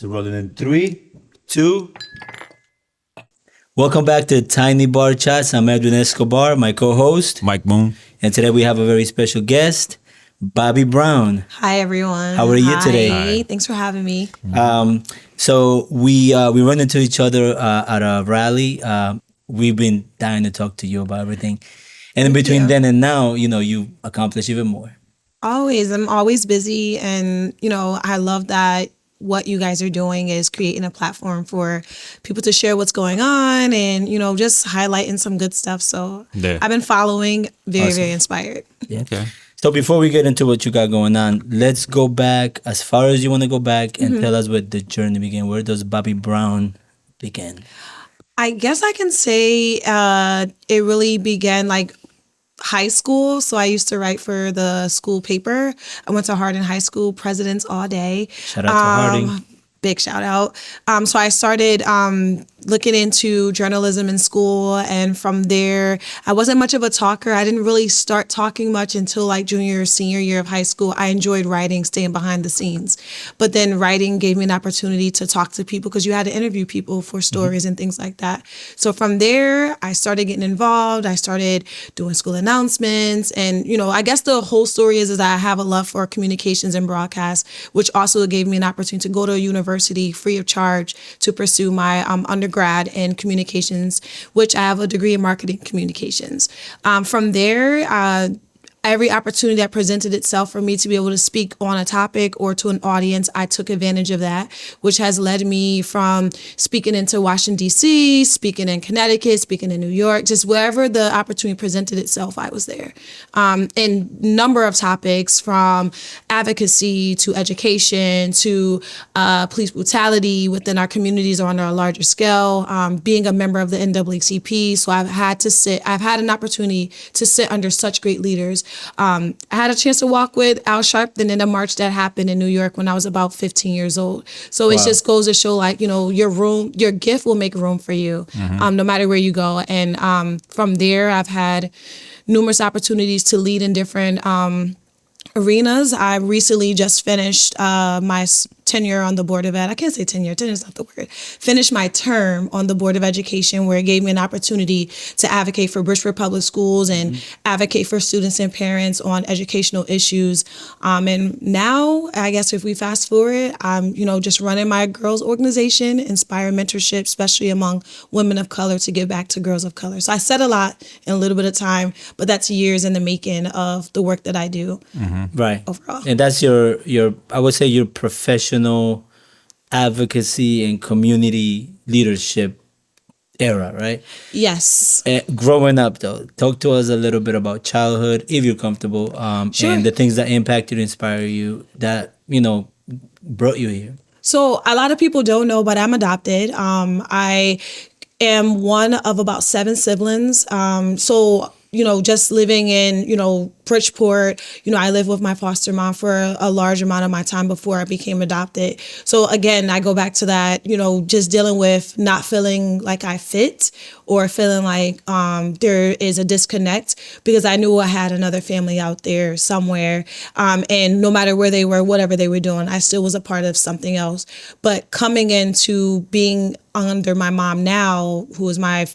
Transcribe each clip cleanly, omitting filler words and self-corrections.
So rolling in 3, 2. Welcome back to Tiny Bar Chats. I'm Edwin Escobar, my co-host. Mike Moon. And today we have a very special guest, Bobbi Brown. Hi, everyone. How are you today? Hi. Thanks for having me. So we run into each other at a rally. We've been dying to talk to you about everything. And in between then and now, you accomplished even more. I'm always busy. And, I love that what you guys are doing is creating a platform for people to share what's going on and, just highlighting some good stuff. So I've been following, very inspired. Yeah. Okay. So before we get into what you got going on, let's go back as far as you want to go back and tell us where the journey began. Where does Bobbi Brown begin? I guess I can say it really began like high school. So I used to write for the school paper. I went to Harding High School, presidents all day. Shout out to Harding. Big shout out. So I started looking into journalism in school, and from there, I wasn't much of a talker. I didn't really start talking much until like junior or senior year of high school. I enjoyed writing, staying behind the scenes. But then writing gave me an opportunity to talk to people because you had to interview people for stories and things like that. So from there, I started getting involved. I started doing school announcements. And, I guess the whole story is that I have a love for communications and broadcast, which also gave me an opportunity to go to a university free of charge to pursue my undergrad in communications, which I have a degree in marketing communications. From there, every opportunity that presented itself for me to be able to speak on a topic or to an audience, I took advantage of that, which has led me from speaking into Washington, D.C., speaking in Connecticut, speaking in New York, just wherever the opportunity presented itself, I was there. In number of topics from advocacy to education to police brutality within our communities or on a larger scale, being a member of the NAACP. So I've had an opportunity to sit under such great leaders. I had a chance to walk with Al Sharpton in a march that happened in New York when I was about 15 years old. So it just goes to show your gift will make room for you, no matter where you go. And from there, I've had numerous opportunities to lead in different arenas. I recently just finished my tenure on the Board of Ed. I can't say tenure is not the word. Finished my term on the Board of Education, where it gave me an opportunity to advocate for Bridgeport public schools and advocate for students and parents on educational issues. And now, I guess if we fast forward, I'm just running my girls organization, Inspire Mentorship, especially among women of color, to give back to girls of color. So I said a lot in a little bit of time, but that's years in the making of the work that I do. Right. Overall. And that's your I would say your professional advocacy and community leadership era, right? Yes. Growing up, though, talk to us a little bit about childhood, if you're comfortable, Sure. and the things that impacted, inspire you, that brought you here. So a lot of people don't know, but I'm adopted. I am one of about 7 siblings. So just living in, Bridgeport, I lived with my foster mom for a large amount of my time before I became adopted. So again, I go back to that, just dealing with not feeling like I fit or feeling like there is a disconnect, because I knew I had another family out there somewhere. And no matter where they were, whatever they were doing, I still was a part of something else. But coming into being under my mom now, who is my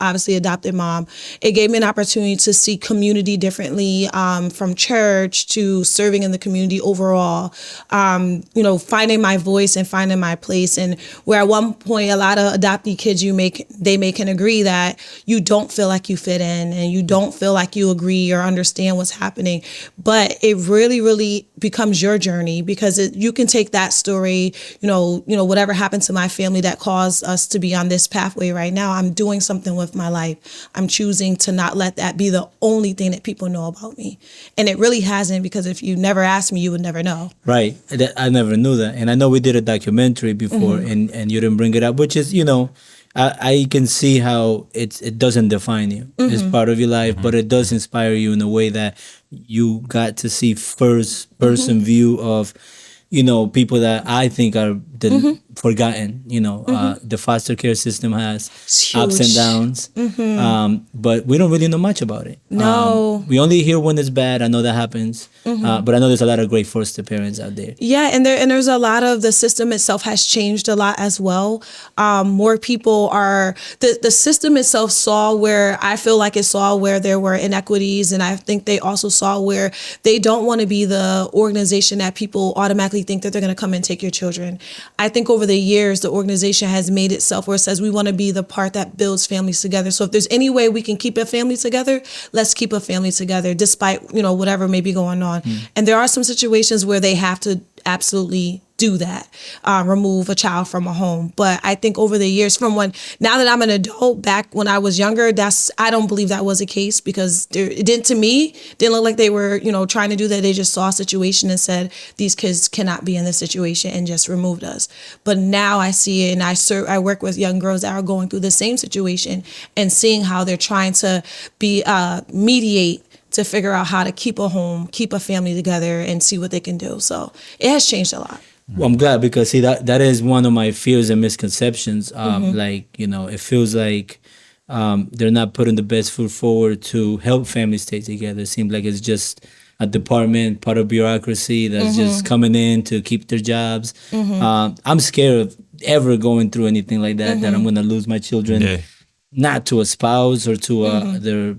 obviously adopted mom, it gave me an opportunity to see community differently, from church to serving in the community overall, finding my voice and finding my place. And where at one point, a lot of adoptee kids they can agree that you don't feel like you fit in and you don't feel like you agree or understand what's happening. But it really, really becomes your journey, because you can take that story, whatever happened to my family that caused us to be on this pathway right now. I'm doing something with my life. I'm choosing to not let that be the only thing that people know about me. And it really hasn't, because if you never asked me, you would never know. Right. I never knew that. And I know we did a documentary before, and you didn't bring it up, which is, I can see how it doesn't define you. It's part of your life, but it does inspire you in a way that you got to see first person view of, people that I think are the forgotten. The foster care system has It's ups and huge. downs, but we don't really know much about it. No. We only hear when it's bad. I know that happens, but I know there's a lot of great foster parents out there. Yeah, and there's a lot of the system itself has changed a lot as well. More people are the system itself saw where I feel like it saw where there were inequities, and I think they also saw where they don't want to be the organization that people automatically think that they're going to come and take your children. I think over the years the organization has made itself where it says we want to be the part that builds families together. So if there's any way we can keep a family together, let's keep a family together despite whatever may be going on. And there are some situations where they have to absolutely do that, remove a child from a home. But I think over the years, now that I'm an adult, back when I was younger, I don't believe that was the case, because it didn't look like they were, trying to do that. They just saw a situation and said, these kids cannot be in this situation, and just removed us. But now I see it, and I work with young girls that are going through the same situation and seeing how they're trying to be mediate to figure out how to keep a home, keep a family together, and see what they can do. So it has changed a lot. Well, I'm glad, because see, that is one of my fears and misconceptions. It feels like they're not putting the best foot forward to help families stay together. It seems like it's just a department, part of bureaucracy that's just coming in to keep their jobs. I'm scared of ever going through anything like that, that I'm going to lose my children, not to a spouse or to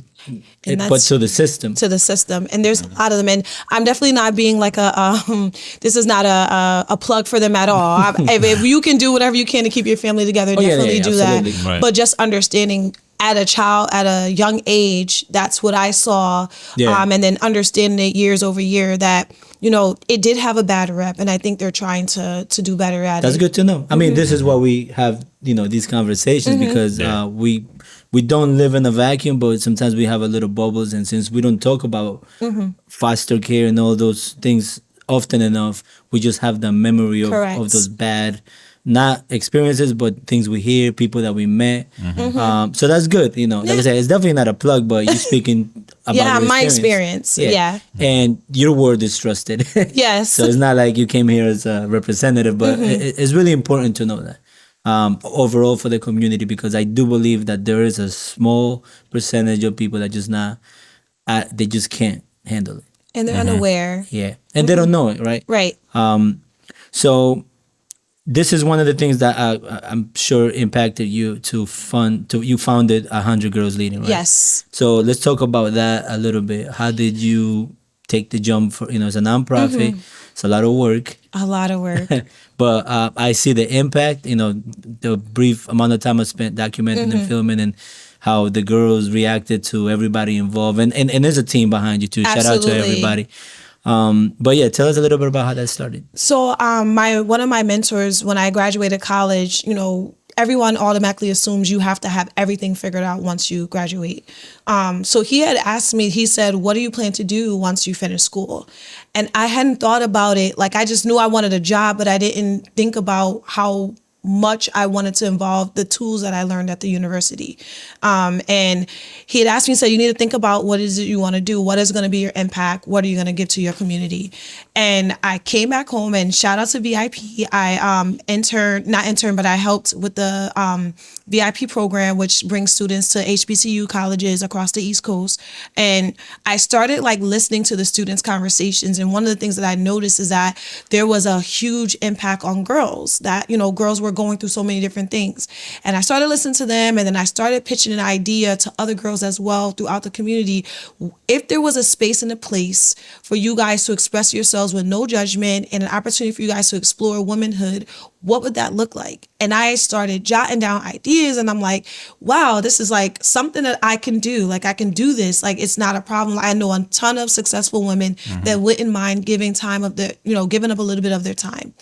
but to the system. To the system. And there's a lot of them. And I'm definitely not being like this is not a plug for them at all. If you can do whatever you can to keep your family together, definitely do absolutely. that. Right. But just understanding at a young age, that's what I saw. Yeah. And then understanding it years over year that, it did have a bad rep. And I think they're trying to do better at it. That's good to know. I mean, this is why we have, these conversations, because we don't live in a vacuum, but sometimes we have a little bubbles. And since we don't talk about foster care and all those things often enough, we just have the memory of those bad, not experiences, but things we hear, people that we met. So that's good. Like I said, it's definitely not a plug, but you're speaking about your my experience. Yeah. And your word is trusted. Yes. So it's not like you came here as a representative, but it's really important to know that. Overall for the community, because I do believe that there is a small percentage of people that they just can't handle it. And they're unaware. Yeah. And they don't know it, right? Right. So this is one of the things that I'm sure impacted you you founded 100 Girls Leading, right? Yes. So let's talk about that a little bit. How did you take the jump for, it's a nonprofit. It's a lot of work. A lot of work. But I see the impact, the brief amount of time I spent documenting and filming, and how the girls reacted to everybody involved. And there's a team behind you too. Absolutely. Shout out to everybody. But yeah, tell us a little bit about how that started. So one of my mentors, when I graduated college, everyone automatically assumes you have to have everything figured out once you graduate. So he had asked me, he said, what do you plan to do once you finish school? And I hadn't thought about it. Like, I just knew I wanted a job, but I didn't think about how much I wanted to involve the tools that I learned at the university. And he had asked me, so you need to think about what is it you want to do? What is going to be your impact? What are you going to give to your community? And I came back home, and shout out to VIP. I but I helped with the VIP program, which brings students to HBCU colleges across the East Coast. And I started listening to the students' conversations. And one of the things that I noticed is that there was a huge impact on girls, that, girls were going through so many different things. And I started listening to them, and then I started pitching an idea to other girls as well throughout the community. If there was a space and a place for you guys to express yourselves with no judgment, and an opportunity for you guys to explore womanhood, what would that look like? And I started jotting down ideas, and I'm like, wow, this is something that I can do. I can do this. It's not a problem. I know a ton of successful women that wouldn't mind giving time of their, giving up a little bit of their time.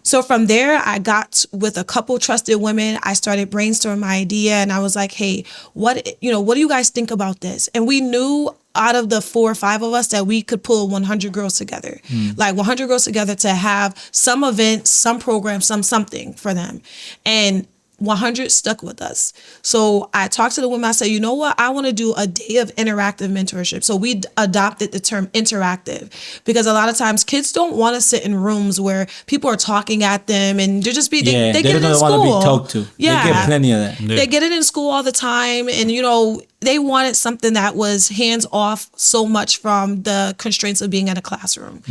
So from there, I got with a couple trusted women. I started brainstorming my idea, and I was like, hey, what do you guys think about this? And we knew out of the 4 or 5 of us that we could pull 100 girls together, 100 girls together to have some event, some program, something for them. And 100 stuck with us. So I talked to the women. I said, you know what? I want to do a day of interactive mentorship. So we adopted the term interactive because a lot of times kids don't want to sit in rooms where people are talking at them and they're just they get it in don't want to school. be talked to. Yeah. They get plenty of that. Yeah. They get it in school all the time. And, you know, they wanted something that was hands off so much from the constraints of being in a classroom.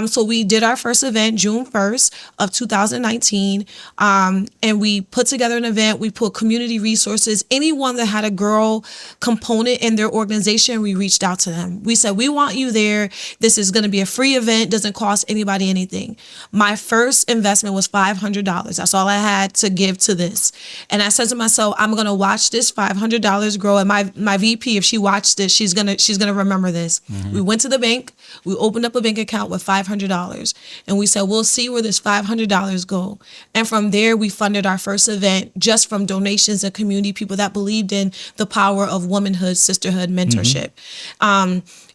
So we did our first event June 1st of 2019. And we put together an event. We put community resources. Anyone that had a girl component in their organization, we reached out to them. We said, we want you there. This is going to be a free event. Doesn't cost anybody anything. My first investment was $500. That's all I had to give to this. And I said to myself, I'm going to watch this $500 grow. And my VP, if she watched this, she's gonna remember this. We went to the bank. We opened up a bank account with $500, and we said we'll see where this $500 go. And from there, we funded our first event just from donations and community people that believed in the power of womanhood, sisterhood, mentorship.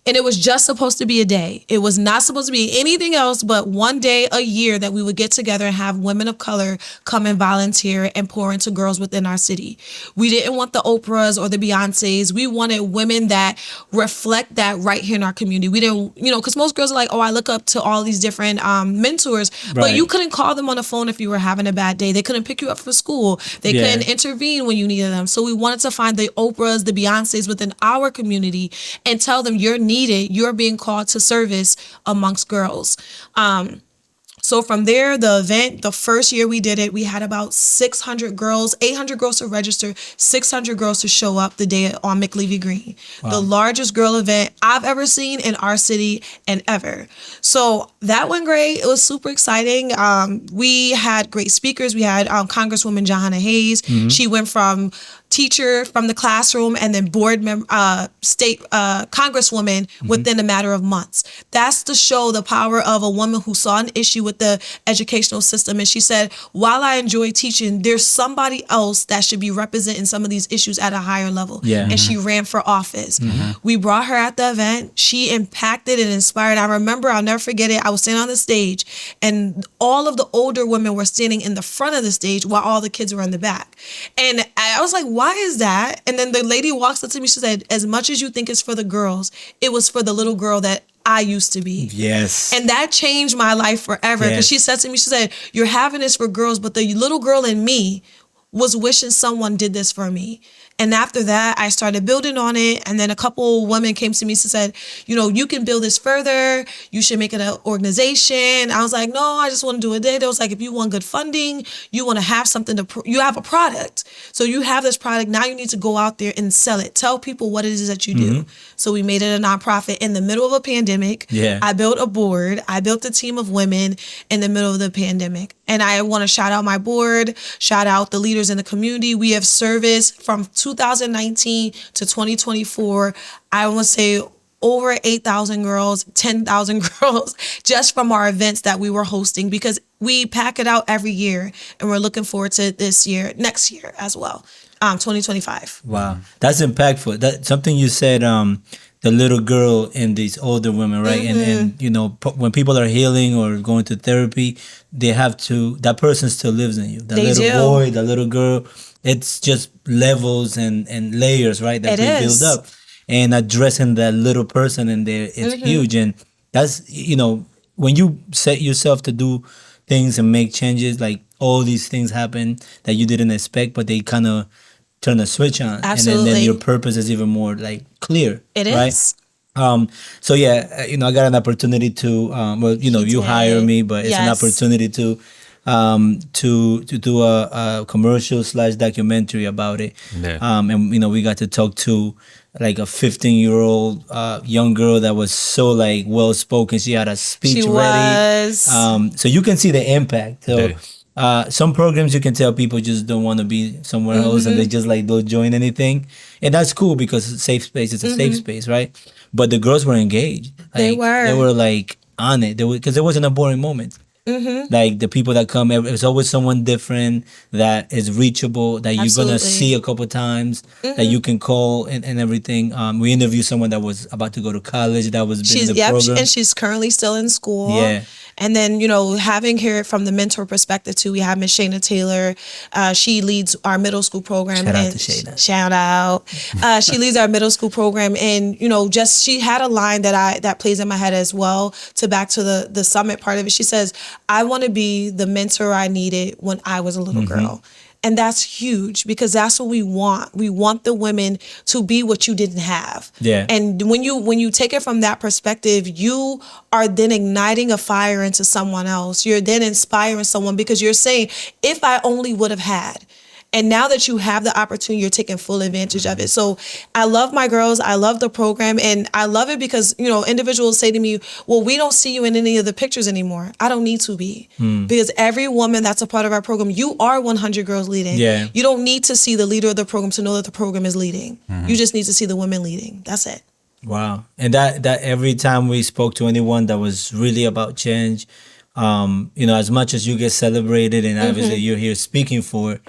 And it was just supposed to be a day. It was not supposed to be anything else but one day a year that we would get together and have women of color come and volunteer and pour into girls within our city. We didn't want the Oprahs or the Beyoncés. We wanted women that reflect that right here in our community. We didn't, you know, because most girls are like, oh, I look up to all these different mentors, but you couldn't call them on the phone if you were having a bad day. They couldn't pick you up for school. They couldn't intervene when you needed them. So we wanted to find the Oprahs, the Beyoncés within our community and tell them you're needed. You're being called to service amongst girls. So from there, the event, the first year we did it, we had about 600 girls, 800 girls to register, 600 girls to show up the day on McLeavy Green. Wow. The largest girl event I've ever seen in our city and ever. So that went great. It was super exciting. We had great speakers. We had Congresswoman Johanna Hayes. She went from teacher from the classroom and then board member, state congresswoman within a matter of months. That's to show the power of a woman who saw an issue with the educational system. And she said, while I enjoy teaching, there's somebody else that should be representing some of these issues at a higher level. Yeah. And she ran for office. We brought her at the event. She impacted and inspired. I remember, I'll never forget it. I was standing on the stage and all of the older women were standing in the front of the stage while all the kids were in the back. And I was like, why is that? And then the lady walks up to me. She said, as much as you think it's for the girls, it was for the little girl that I used to be. Yes. And that changed my life forever. Because she said to me, she said, you're having this for girls, but the little girl in me was wishing someone did this for me. And after that, I started building on it. And then a couple women came to me and said, you know, you can build this further. You should make it an organization. I was like, no, I just want to do it. They was like, if you want good funding, you want to have something you have a product. So you have this product. Now you need to go out there and sell it. Tell people what it is that you do. So we made it a nonprofit in the middle of a pandemic. Yeah. I built a board. I built a team of women in the middle of the pandemic. And I want to shout out my board, shout out the leaders in the community. We have serviced from 2019 to 2024, I want to say over 8,000 girls, 10,000 girls, just from our events that we were hosting, because we pack it out every year and we're looking forward to next year as well, 2025. Wow, that's impactful. That something you said, the little girl and these older women, right? And you know, when people are healing or going to therapy, they have to, that person still lives in you. The little boy, the little girl, it's just levels and layers, right? That we build up. And addressing that little person in there, it's huge. And that's, you know, when you set yourself to do things and make changes, like all these things happen that you didn't expect, but they kind of turn a switch on. Absolutely. And then your purpose is even more like clear. It right? is. So yeah, you know, I got an opportunity to, well, you know, you hire me, but it's an opportunity to do a commercial / documentary about it. Yeah. And you know, we got to talk to like a 15-year-old young girl that was so like well spoken. She had a speech ready. So you can see the impact. So some programs you can tell people just don't want to be somewhere else and they just like don't join anything. And that's cool because it's a safe space. It's a safe space, right? But the girls were engaged. Like, they were like on it. Because there wasn't a boring moment. Like the people that come, it's always someone different that is reachable, that you're gonna Absolutely. see a couple times, that you can call and everything. We interviewed someone that was about to go to college, that was been in the program. And she's currently still in school. Yeah. And then, having her from the mentor perspective too, we have Miss Shayna Taylor. She leads our middle school program. Shout out to Shayna. Shout out. She leads our middle school program, and just she had a line that plays in my head as well. To back to the summit part of it, she says, "I want to be the mentor I needed when I was a little girl." And that's huge, because that's what we want. We want the women to be what you didn't have. Yeah. And when you take it from that perspective, you are then igniting a fire into someone else. You're then inspiring someone, because you're saying, if I only would have had. And now that you have the opportunity, you're taking full advantage of it. So I love my girls. I love the program. And I love it because, individuals say to me, well, we don't see you in any of the pictures anymore. I don't need to be. Because every woman that's a part of our program, you are 100 Girls Leading. Yeah. You don't need to see the leader of the program to know that the program is leading. You just need to see the women leading. That's it. Wow. And that every time we spoke to anyone that was really about change, as much as you get celebrated and obviously you're here speaking for it,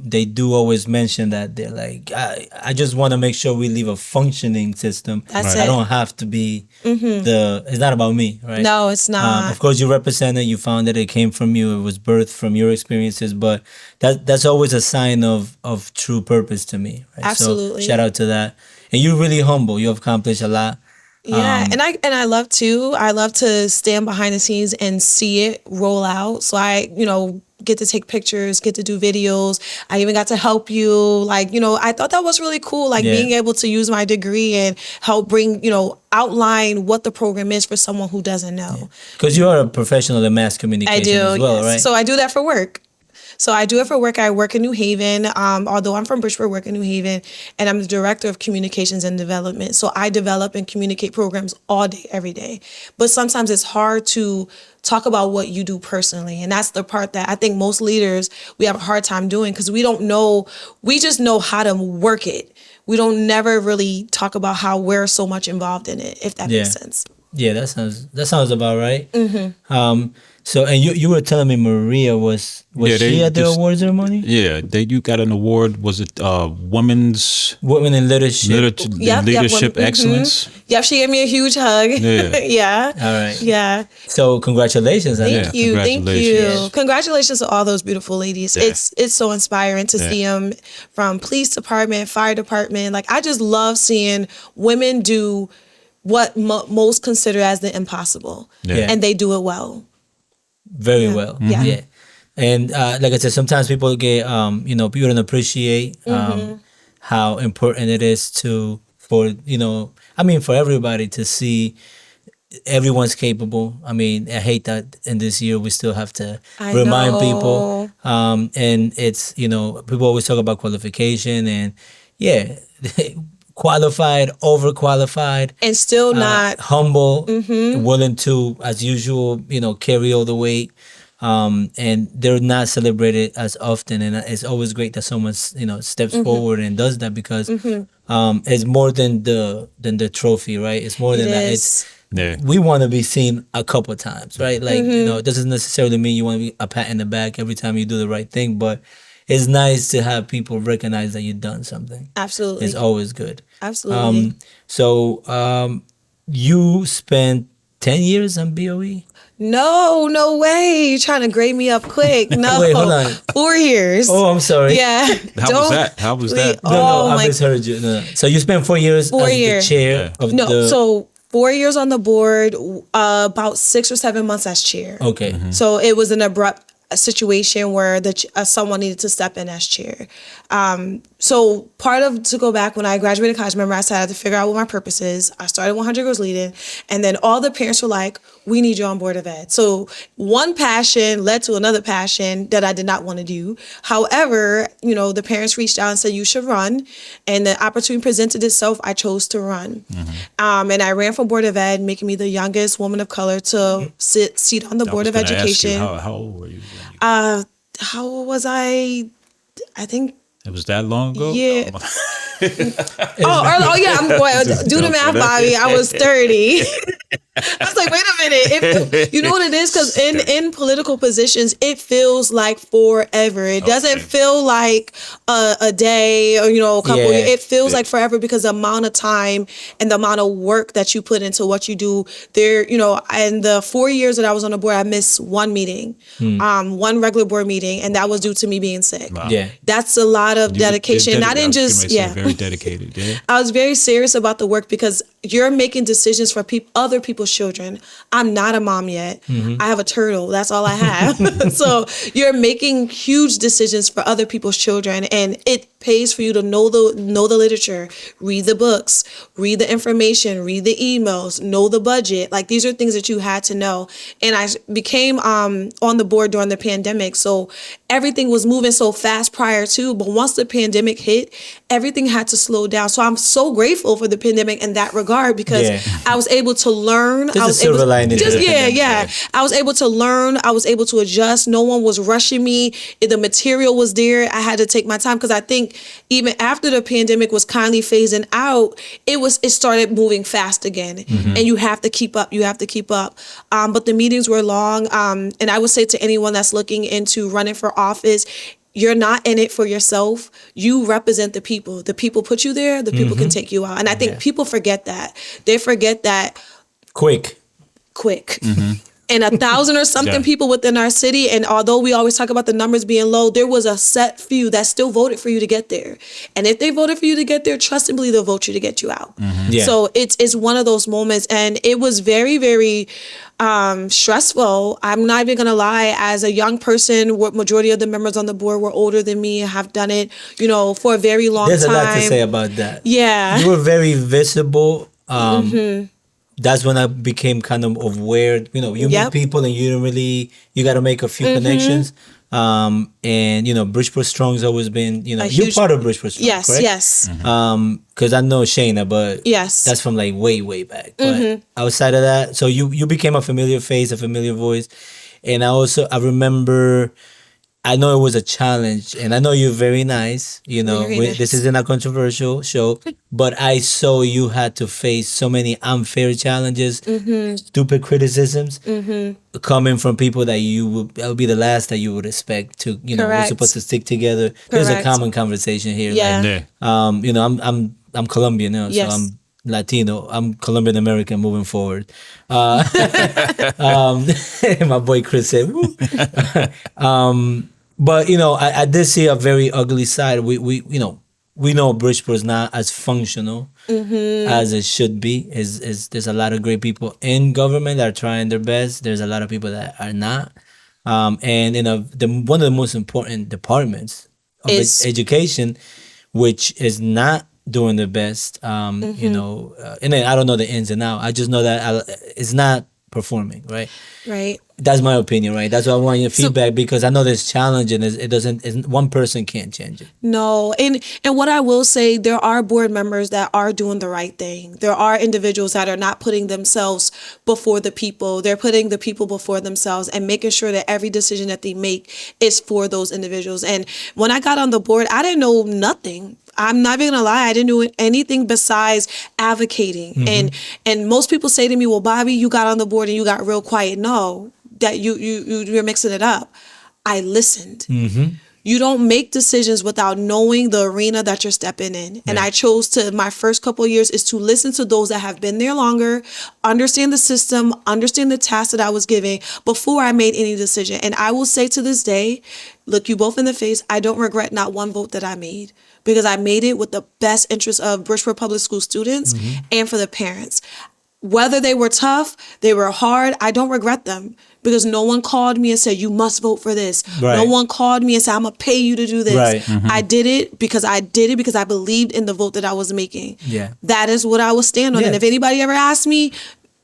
they do always mention that they're like, I just want to make sure we leave a functioning system. That's I it. don't have to be it's not about me, right? No, it's not. Of course, you represent it, you found it, it came from you, it was birthed from your experiences, but that's always a sign of true purpose to me, right? Absolutely. So shout out to that. And you're really humble. You've accomplished a lot. Yeah, and I love to stand behind the scenes and see it roll out. So I, get to take pictures, get to do videos. I even got to help you. I thought that was really cool. Being able to use my degree and help bring, outline what the program is for someone who doesn't know. Because you are a professional in mass communication I do, as well, yes. right? So I do that for work. So I do it for work. I work in New Haven. Although I'm from Bridgeport, I work in New Haven, and I'm the director of communications and development. So I develop and communicate programs all day, every day. But sometimes it's hard to talk about what you do personally. And that's the part that I think most leaders, we have a hard time doing, because we don't know, we just know how to work it. We don't never really talk about how we're so much involved in it, if that makes sense. Yeah, that sounds about right. So, and you were telling me Maria was she at the award ceremony? Yeah, you got an award. Was it Women in Leadership? Leadership Excellence? Yep, she gave me a huge hug. Yeah. Yeah. All right. Yeah. So congratulations. Thank you. Congratulations. Congratulations to all those beautiful ladies. Yeah. It's so inspiring to see them from police department, fire department. I just love seeing women do what most consider as the impossible. Yeah. And they do it well. Very well. Yeah. And like I said, sometimes people get, people don't appreciate how important it is for everybody to see everyone's capable. I mean, I hate that in this year we still have to remind people. And it's, people always talk about qualification and qualified, overqualified, and still not humble, willing to, as usual, carry all the weight. And they're not celebrated as often, and it's always great that someone steps forward and does that, because it's more than the trophy, right? It's more than that. It's we want to be seen a couple times, right? It doesn't necessarily mean you want to be a pat in the back every time you do the right thing, but it's nice to have people recognize that you've done something. Absolutely. It's always good. Absolutely. So you spent 10 years on BOE? No way. You're trying to grade me up quick. No. Wait, hold on. 4 years. Oh, I'm sorry. Yeah. How was that? No, I misheard you. No. So you spent 4 years as the chair of the... So 4 years on the board, about 6 or 7 months as chair. Okay. So it was an abrupt situation where someone needed to step in as chair. So to go back, when I graduated college, remember I said I had to figure out what my purpose is. I started 100 Girls Leading, and then all the parents were like, we need you on Board of Ed. So one passion led to another passion that I did not want to do. However, the parents reached out and said, you should run. And the opportunity presented itself, I chose to run. And I ran for Board of Ed, making me the youngest woman of color to seat on the Board of Education. How old were you? How old was I? I think it was that long ago? Yeah. Oh yeah, I'm going do the math, Bobby. I was 30. I was like, wait a minute. You know what it is? Because in political positions, it feels like forever. It doesn't feel like a day or, a couple years. It feels like forever because the amount of time and the amount of work that you put into what you do there, in the 4 years that I was on the board, I missed one meeting, one regular board meeting. And that was due to me being sick. Wow. Yeah. That's a lot of dedication. I didn't just, very dedicated. Yeah. I was very serious about the work because you're making decisions for other people's children. I'm not a mom yet. I have a turtle. That's all I have. So you're making huge decisions for other people's children, and it pays for you to know the literature, read the books, read the information, read the emails, know the budget. Like, these are things that you had to know. And I became on the board during the pandemic, so everything was moving so fast prior to, but once the pandemic hit, everything had to slow down. So I'm so grateful for the pandemic in that regard because I was able to learn. There's a silver lining. I was able to learn. I was able to adjust. No one was rushing me. The material was there. I had to take my time because I think even after the pandemic was kindly phasing out, it started moving fast again. And you have to keep up. But the meetings were long. And I would say to anyone that's looking into running for office, you're not in it for yourself. You represent the people. The people put you there. The people can take you out. And I think people forget that. They forget that quick. And 1,000 or something people within our city. And although we always talk about the numbers being low, there was a set few that still voted for you to get there. And if they voted for you to get there, trust and believe they'll vote you to get you out. So it's one of those moments. And it was very, very stressful. I'm not even going to lie. As a young person, majority of the members on the board were older than me, have done it, for a very long time. There's a lot to say about that. Yeah. You were very visible. That's when I became kind of aware, you meet people and you got to make a few connections. And, Bridgeport Strong's always been, you're part of Bridgeport Strong, correct? Yes. Because I know Shayna, but that's from like way, way back. But outside of that, so you became a familiar face, a familiar voice. And I remember, I know it was a challenge, and I know you're very nice. This isn't a controversial show, but I saw you had to face so many unfair challenges, stupid criticisms, coming from people that would be the last that you would expect to. We're supposed to stick together. There's a common conversation here. Yeah. I'm Colombian now, so I'm Latino. I'm Colombian American moving forward. My boy Chris said, woo. But I did see a very ugly side. We know Bridgeport is not as functional as it should be. There's a lot of great people in government that are trying their best. There's a lot of people that are not. And one of the most important departments of education, which is not doing the best. And then I don't know the ins and outs. I just know that it's not performing, right? Right. That's my opinion, right? That's why I want your feedback, because I know there's challenge and one person can't change it. No. And what I will say, there are board members that are doing the right thing. There are individuals that are not putting themselves before the people. They're putting the people before themselves and making sure that every decision that they make is for those individuals. And when I got on the board, I didn't know nothing. I'm not even gonna lie, I didn't do anything besides advocating. And most people say to me, well, Bobbi, you got on the board and you got real quiet. No, that you're mixing it up. I listened. You don't make decisions without knowing the arena that you're stepping in. And I chose my first couple of years is to listen to those that have been there longer, understand the system, understand the task that I was giving before I made any decision. And I will say to this day, look you both in the face, I don't regret not one vote that I made, because I made it with the best interest of Bridgeport Public School students and for the parents. Whether they were tough, they were hard, I don't regret them, because no one called me and said, you must vote for this. Right. No one called me and said, I'm going to pay you to do this. Right. I did it because I believed in the vote that I was making. Yeah. That is what I will stand on. Yeah. And if anybody ever asks me,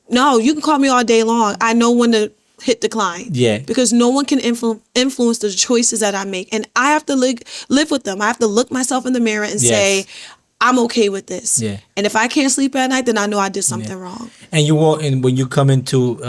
no, you can call me all day long. I know when to hit decline. Yeah. Because no one can influence the choices that I make. And I have to live with them. I have to look myself in the mirror and say, I'm okay with this. Yeah. And if I can't sleep at night, then I know I did something wrong. And when you come into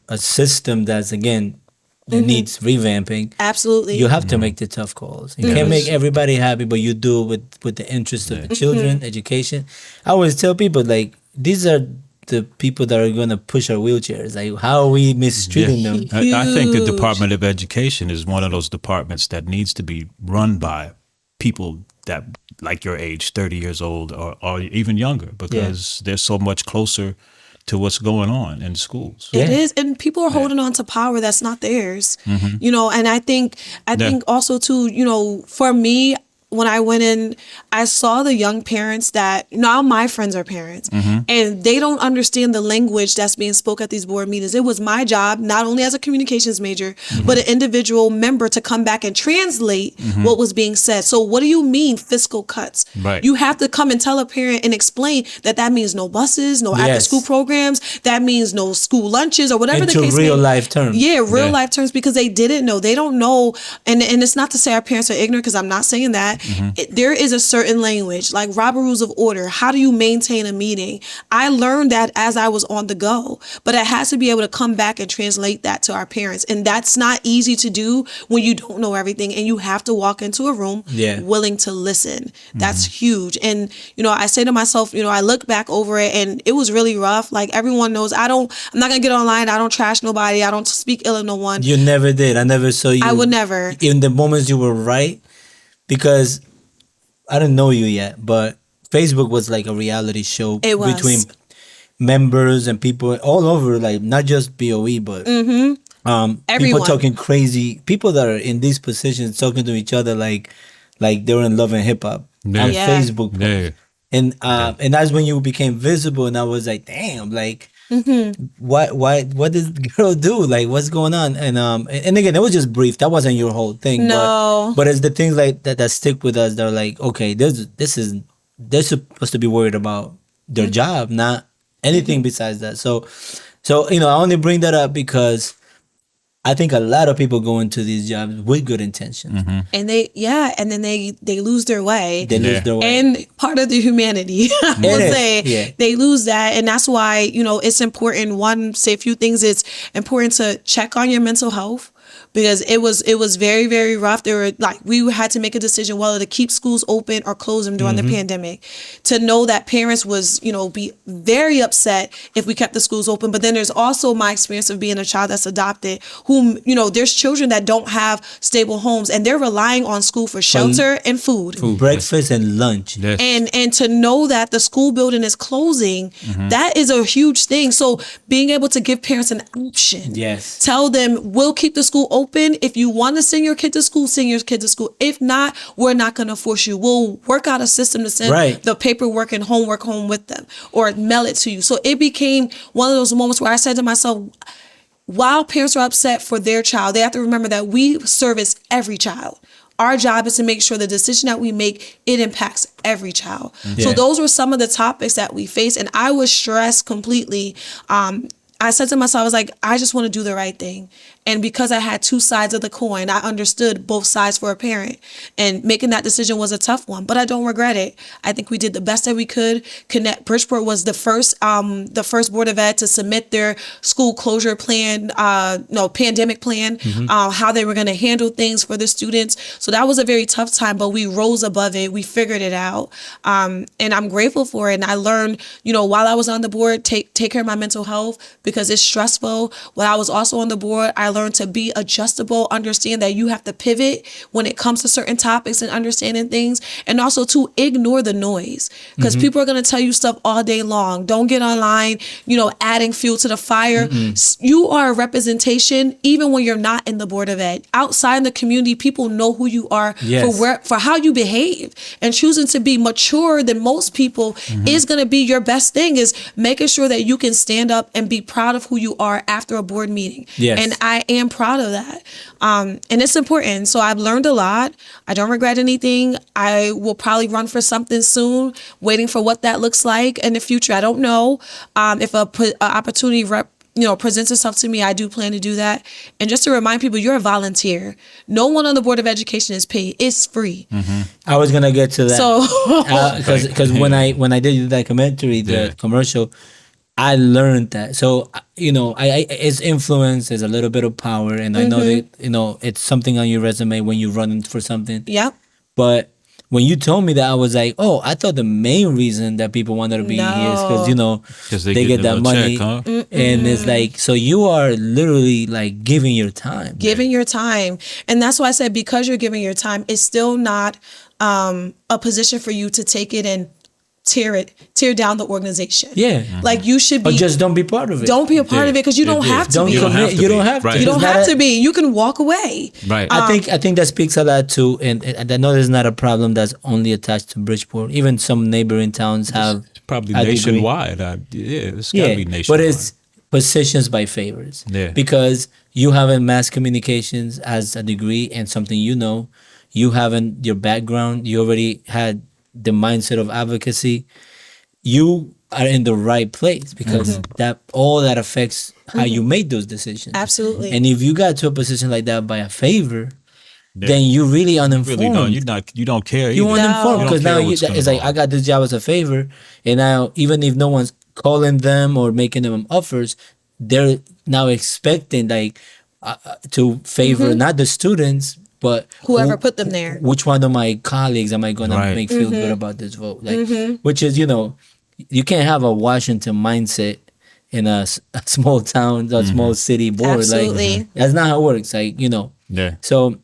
a system that's, again, that needs revamping, Absolutely. you have to make the tough calls. You can't make everybody happy, but you do it with the interest of the children, education. I always tell people, like, these are the people that are going to push our wheelchairs. Like, how are we mistreating them? I think the Huge. Department of Education is one of those departments that needs to be run by people that like your age, 30 years old or even younger, because they're so much closer to what's going on in schools. It is, and people are holding on to power that's not theirs. You know, and I think also too, you know, for me, when I went in, I saw the young parents that now my friends are parents, and they don't understand the language that's being spoke at these board meetings. It was my job, not only as a communications major, but an individual member, to come back and translate what was being said. So what do you mean fiscal cuts? Right. You have to come and tell a parent and explain that means no buses, no after school programs, that means no school lunches, or whatever the Into case may be. real life terms. Yeah, real life terms, because they didn't know. They don't know. And it's not to say our parents are ignorant, because I'm not saying that. There is a certain language, like Robert Rules of Order. How do you maintain a meeting? I learned that as I was on the go, but I had to be able to come back and translate that to our parents. And that's not easy to do when you don't know everything, and you have to walk into a room willing to listen. That's huge. And, you know, I say to myself, you know, I look back over it, and it was really rough. Like, everyone knows I'm not going to get online. I don't trash nobody. I don't speak ill of no one. You never did. I never saw you. I would never. In the moments you were right, because I didn't know you yet, but Facebook was like a reality show between members and people all over, like not just BOE, but people talking crazy, people that are in these positions talking to each other like they were in Love and Hip Hop on Facebook. And that's when you became visible, and I was like, damn, like what does the girl do? Like, what's going on? And again, it was just brief. That wasn't your whole thing. No. But it's the things like that stick with us. They're like, okay, they're supposed to be worried about their job, not anything besides that. So you know, I only bring that up because I think a lot of people go into these jobs with good intentions. And they lose their way. They lose their way. And part of the humanity, I will say, they lose that. And that's why, you know, it's important. One, say a few things. It's important to check on your mental health, because it was very, very rough. We had to make a decision whether to keep schools open or close them during the pandemic. To know that parents was, you know, be very upset if we kept the schools open. But then there's also my experience of being a child that's adopted, whom, you know, there's children that don't have stable homes, and they're relying on school for shelter and food. Breakfast and lunch. And to know that the school building is closing, that is a huge thing. So being able to give parents an option. Yes. Tell them, we'll keep the school open. If you want to send your kid to school, send your kid to school. If not, we're not going to force you. We'll work out a system to send the paperwork and homework home with them, or mail it to you. So it became one of those moments where I said to myself, while parents are upset for their child, they have to remember that we service every child. Our job is to make sure the decision that we make, it impacts every child. So those were some of the topics that we faced, and I was stressed completely. I said to myself, I was like, I just want to do the right thing. And because I had two sides of the coin, I understood both sides for a parent. And making that decision was a tough one, but I don't regret it. I think we did the best that we could. Bridgeport was the first Board of Ed to submit their school closure plan, pandemic plan, how they were going to handle things for the students. So that was a very tough time, but we rose above it. We figured it out. And I'm grateful for it. And I learned, you know, while I was on the board, take care of my mental health, because it's stressful. While I was also on the board, I learned to be adjustable, understand that you have to pivot when it comes to certain topics and understanding things, and also to ignore the noise, because people are going to tell you stuff all day long. Don't get online, you know, adding fuel to the fire. You are a representation even when you're not in the Board of Ed. Outside in the community, people know who you are for how you behave, and choosing to be mature than most people is going to be your best thing, is making sure that you can stand up and be proud of who you are after a board meeting. And I am proud of that. And it's important. So I've learned a lot. I don't regret anything. I will probably run for something soon, waiting for what that looks like in the future. I don't know. If a opportunity presents itself to me, I do plan to do that. And just to remind people, you're a volunteer. No one on the Board of Education is paid. It's free. I was gonna get to that. So because when I did the documentary, the commercial, I learned that. So it's influence. There's a little bit of power, and I know that it's something on your resume when you're running for something. Yep. But when you told me that, I was like, oh, I thought the main reason that people wanted to be here is because they get that money, check, huh? and it's like, so you are literally like giving your time, giving your time, and that's why I said, because you're giving your time, it's still not a position for you to take it and tear down the organization. Yeah. Like, you should be. Or just don't be part of it. Don't be a part of it, because you don't have to Don't be. commit. You don't have to. Right. You don't It's not have to be. You can walk away. Right. I think that speaks a lot too, and I know there's not a problem that's only attached to Bridgeport. Even some neighboring towns have Probably a degree. nationwide. It's gotta be nationwide. but it's positions by favors. Yeah. Because you have in mass communications as a degree and something you have in your background, you already had the mindset of advocacy. You are in the right place, because that all that affects how you make those decisions. Absolutely. And if you got to a position like that by a favor, then you're really uninformed. Really, no, you don't care. You either. uninformed, You because don't now care what's it's going like, on. I got this job as a favor, and now even if no one's calling them or making them offers, they're now expecting like to favor not the students, but Whoever put them there. Which one of my colleagues am I gonna Right. make feel good about this vote? Like, which is, you can't have a Washington mindset in a small town, a small city board. Absolutely. Like, that's not how it works. Like, Yeah. so,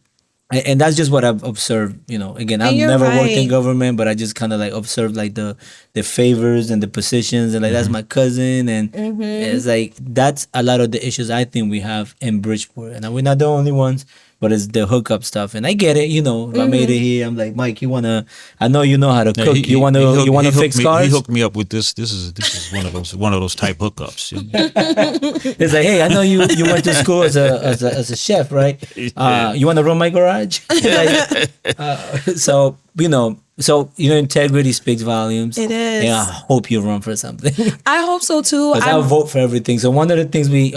and that's just what I've observed. Again, I've you're never worked in right. government, but I just kind of like observed like the favors and the positions, and like that's my cousin, and it's like that's a lot of the issues I think we have in Bridgeport, and we're not the only ones. But it's the hookup stuff, and I get it. If I made it here, I'm like, Mike, I know you know how to Yeah, cook. You want to fix cars? He hooked me up with this. This is one of those type hookups. It's like, hey, I know you went to school as a chef, right? You want to run my garage? Like, so integrity speaks volumes. It is. And I hope you run for something. I hope so too. Because I'll vote for everything. So one of the things we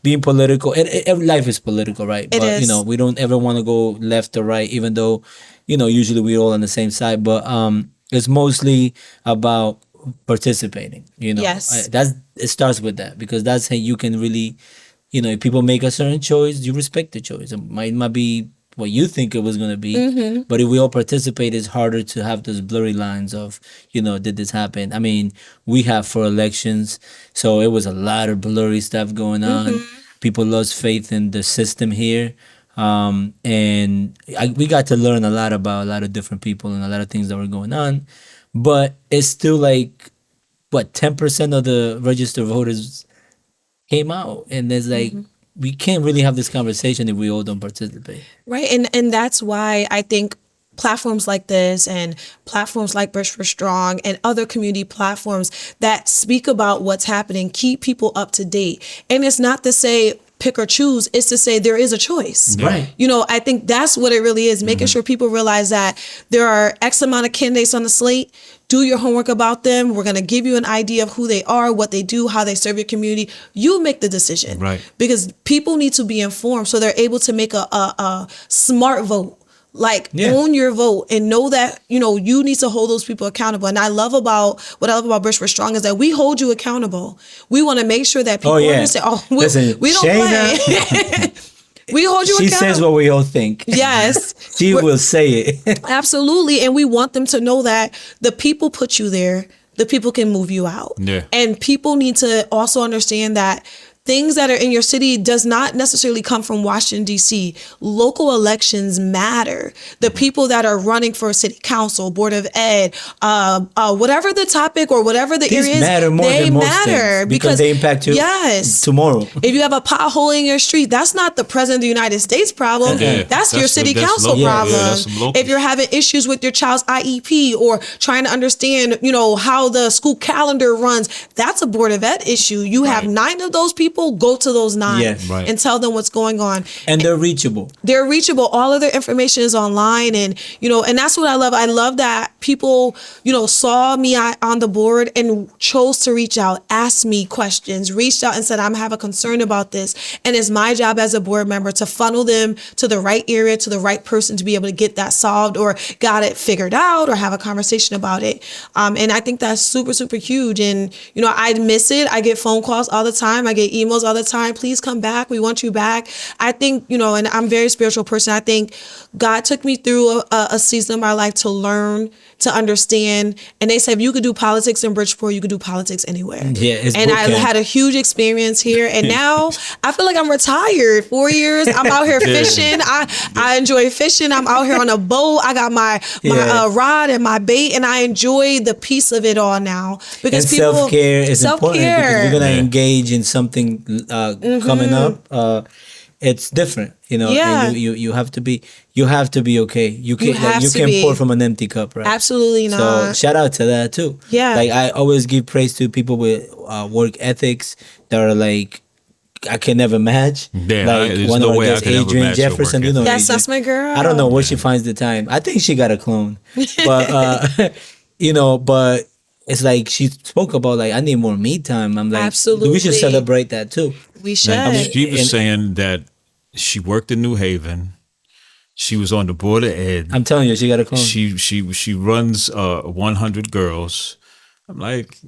being political, and life is political, right? It But is. we don't ever want to go left or right, even though usually we're all on the same side. But it's mostly about participating. Yes. It starts with that, because that's how you can really, if people make a certain choice, you respect the choice. It might not be what you think it was going to be, but if we all participate, it's harder to have those blurry lines of, did this happen? I mean, we have 4 elections, so it was a lot of blurry stuff going on. People lost faith in the system here. And we got to learn a lot about a lot of different people and a lot of things that were going on, but it's still like, 10% of the registered voters came out, and there's like, we can't really have this conversation if we all don't participate. Right. And that's why I think platforms like this and platforms like Bridgeport Strong and other community platforms that speak about what's happening, keep people up to date. And it's not to say pick or choose, it's to say there is a choice. Right. I think that's what it really is, making sure people realize that there are X amount of candidates on the slate. Do your homework about them. We're going to give you an idea of who they are, what they do, how they serve your community. You make the decision. Right. Because people need to be informed so they're able to make a smart vote. Like, own your vote and know that, you need to hold those people accountable. And what I love about Bridgeport Strong is that we hold you accountable. We want to make sure that people understand. Listen, we don't play. We hold you She accountable. says what we all think. Yes. She will say it. Absolutely. And we want them to know that the people put you there, the people can move you out. Yeah. And people need to also understand that things that are in your city does not necessarily come from Washington, D.C. Local elections matter. The people that are running for city council, board of ed, whatever the topic or whatever the These area is, matter more they than most matter things, because they impact you tomorrow. If you have a pothole in your street, that's not the president of the United States problem. Yeah. That's your city that's council local. problem. Yeah, that's some local If you're having issues with your child's IEP or trying to understand, how the school calendar runs, that's a board of ed issue. You have 9 of those people people, go to those 9 Yeah, right. and tell them what's going on. And they're reachable. They're reachable. All of their information is online. And, and that's what I love. I love that people, saw me on the board and chose to reach out, ask me questions, reached out and said, I have a concern about this. And it's my job as a board member to funnel them to the right area, to the right person to be able to get that solved or got it figured out or have a conversation about it. And I think that's super, super huge. And, I miss it. I get phone calls all the time. I get emails all the time. Please come back. We want you back. I think, and I'm a very spiritual person. I think God took me through a season of my life to learn, to understand. And they said, if you could do politics in Bridgeport, you could do politics anywhere. Yeah, it's and I bootcamp. had a huge experience here. And now I feel like I'm retired. 4 years. I'm out here fishing. I enjoy fishing. I'm out here on a boat. I got my rod and my bait, and I enjoy the piece of it all now. Because And self-care is important because you're going to Yeah. engage in something coming up. It's different, Yeah. and you have to be okay. You can't have you to can't be. pour from an empty cup, right? Absolutely So not. shout out to that too. Yeah. Like I always give praise to people with work ethics that are like I can never match. Yeah, like there's one no of our way I guests, could ever Adrian match your Jefferson. work You know, ethic. Yes, Adrian. that's my girl. I don't know where she finds the time. I think she got a clone, but but it's like she spoke about like I need more me time. I'm like, Absolutely. we should celebrate that too. We should. She was and- saying that she worked in New Haven. She was on the Board of Ed. I'm telling you, she got a clone. She runs 100 girls. I'm like,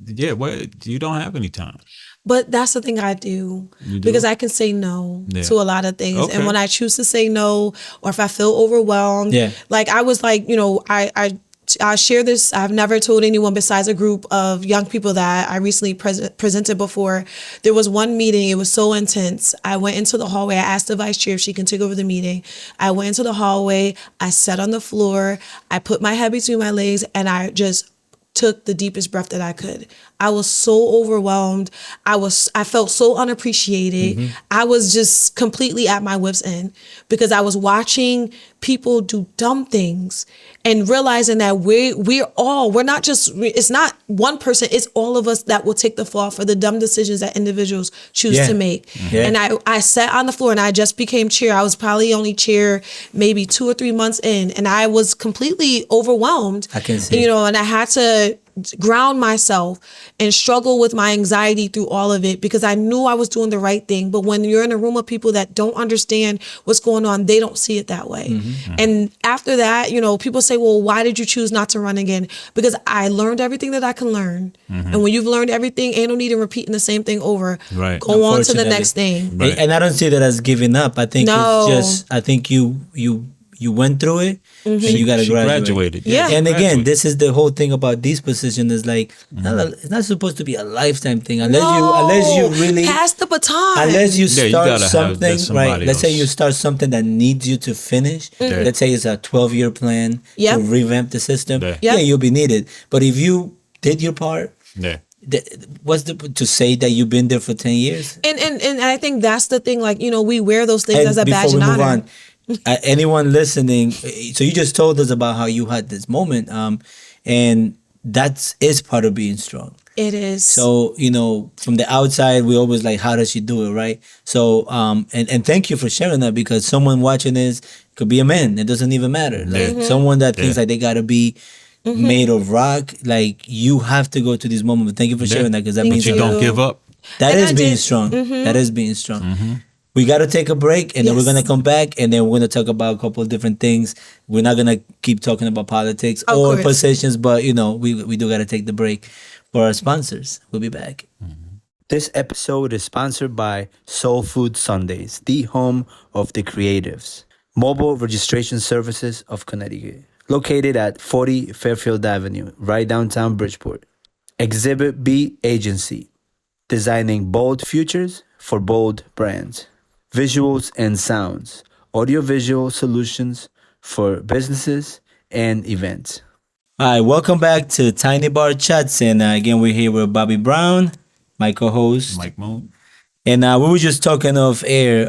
yeah, what? You don't have any time. But that's the thing I do, do? because I can say no Yeah. to a lot of things. Okay. And when I choose to say no, or if I feel overwhelmed, Yeah. like I was like, I share this. I've never told anyone besides a group of young people that I recently presented before. There was one meeting. It was so intense. I went into the hallway. I asked the vice chair if she can take over the meeting. I went into the hallway. I sat on the floor. I put my head between my legs, and I just took the deepest breath that I could. I was so overwhelmed. I felt so unappreciated. I was just completely at my wit's end because I was watching people do dumb things and realizing that we're not just, it's not one person, it's all of us that will take the fall for the dumb decisions that individuals choose Yeah. to make. Yeah. And I sat on the floor and I just became chair. I was probably only chair maybe 2 or 3 months in, and I was completely overwhelmed. I can see. And I had to ground myself and struggle with my anxiety through all of it because I knew I was doing the right thing. But when you're in a room of people that don't understand what's going on, they don't see it that way. And after that, people say, well, why did you choose not to run again? Because I learned everything that I can learn. And when you've learned everything, ain't no need in repeating the same thing over. Right. Go on to the Unfortunately. next thing. Right. And I don't see that as giving up. I think No. it's just I think you went through it and you got to She graduated. Yeah. And again, Graduated. this is the whole thing about this position is like it's not supposed to be a lifetime thing unless you really pass the baton. unless you Yeah, you start gotta have something somebody right. Let's say else. you start something that needs you to finish. Let's say it's a 12-year plan Yep. to revamp the system. Yeah. Yeah, Yep. you'll be needed. But if you did your part, Yeah. what's to say that you've been there for 10 years? And I think that's the thing. Like, we wear those things And as a badge before we and move honor. on, anyone listening, so you just told us about how you had this moment, and that is part of being strong. It is. So from the outside, we always like, how does she do it, right? So and thank you for sharing that because someone watching this could be a man. It doesn't even matter. Like someone that thinks Yeah. like they gotta be made of rock. Like you have to go to this moment. But thank you for sharing that because that Thank means But you a lot. don't give up. That And is I being did- strong. That is being strong. We got to take a break and then we're Yes. going to come back and then we're going to talk about a couple of different things. We're not going to keep talking about politics Of or course. positions, but we do got to take the break for our sponsors. We'll be back. This episode is sponsored by Soul Food Sundays, the home of the creatives. Mobile registration services of Connecticut. Located at 40 Fairfield Avenue, right downtown Bridgeport. Exhibit B Agency. Designing bold futures for bold brands. Visuals and sounds. Audiovisual solutions for businesses and events. All right, welcome back to Tiny Bar Chats. And again, we're here with Bobbi Brown, my co-host. Mike Moon. And we were just talking off air,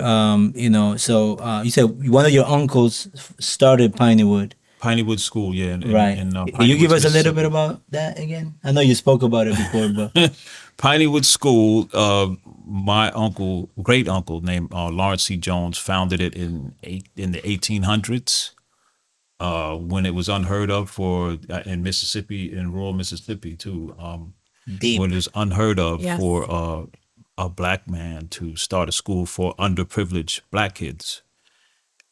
so you said one of your uncles started Pineywood. Pineywood School, yeah. Right. Can you give us a little bit about that again? I know you spoke about it before, but Pineywood School, my great uncle named Lawrence C. Jones founded it in the 1800s. When it was unheard of in Mississippi, in rural Mississippi too. Deep. When it was unheard of Yes. for a black man to start a school for underprivileged black kids.